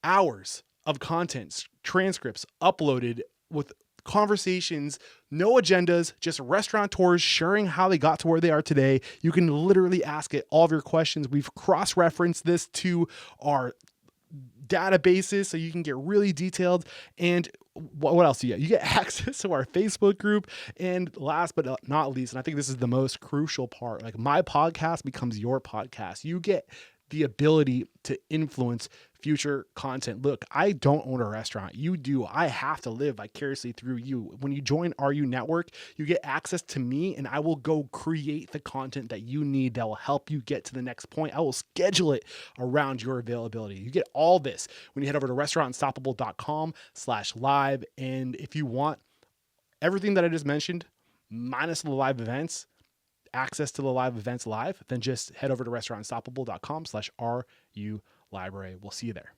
Speaker 2: hours of content, transcripts uploaded with conversations, no agendas, just restaurateurs sharing how they got to where they are today. You can literally ask it all of your questions. We've cross-referenced this to our databases so you can get really detailed. And what else do you get? You get access to our Facebook group. And last but not least, and I think this is the most crucial part, like my podcast becomes your podcast. You get the ability to influence future content. Look, I don't own a restaurant. You do. I have to live vicariously through you. When you join RUNetwork, you get access to me, and I will go create the content that you need that will help you get to the next point. I will schedule it around your availability. You get all this when you head over to restaurantunstoppable.com/live. And if you want everything that I just mentioned, minus the live events, access to the live events live, then just head over to restaurantunstoppable.com/RU library. We'll see you there.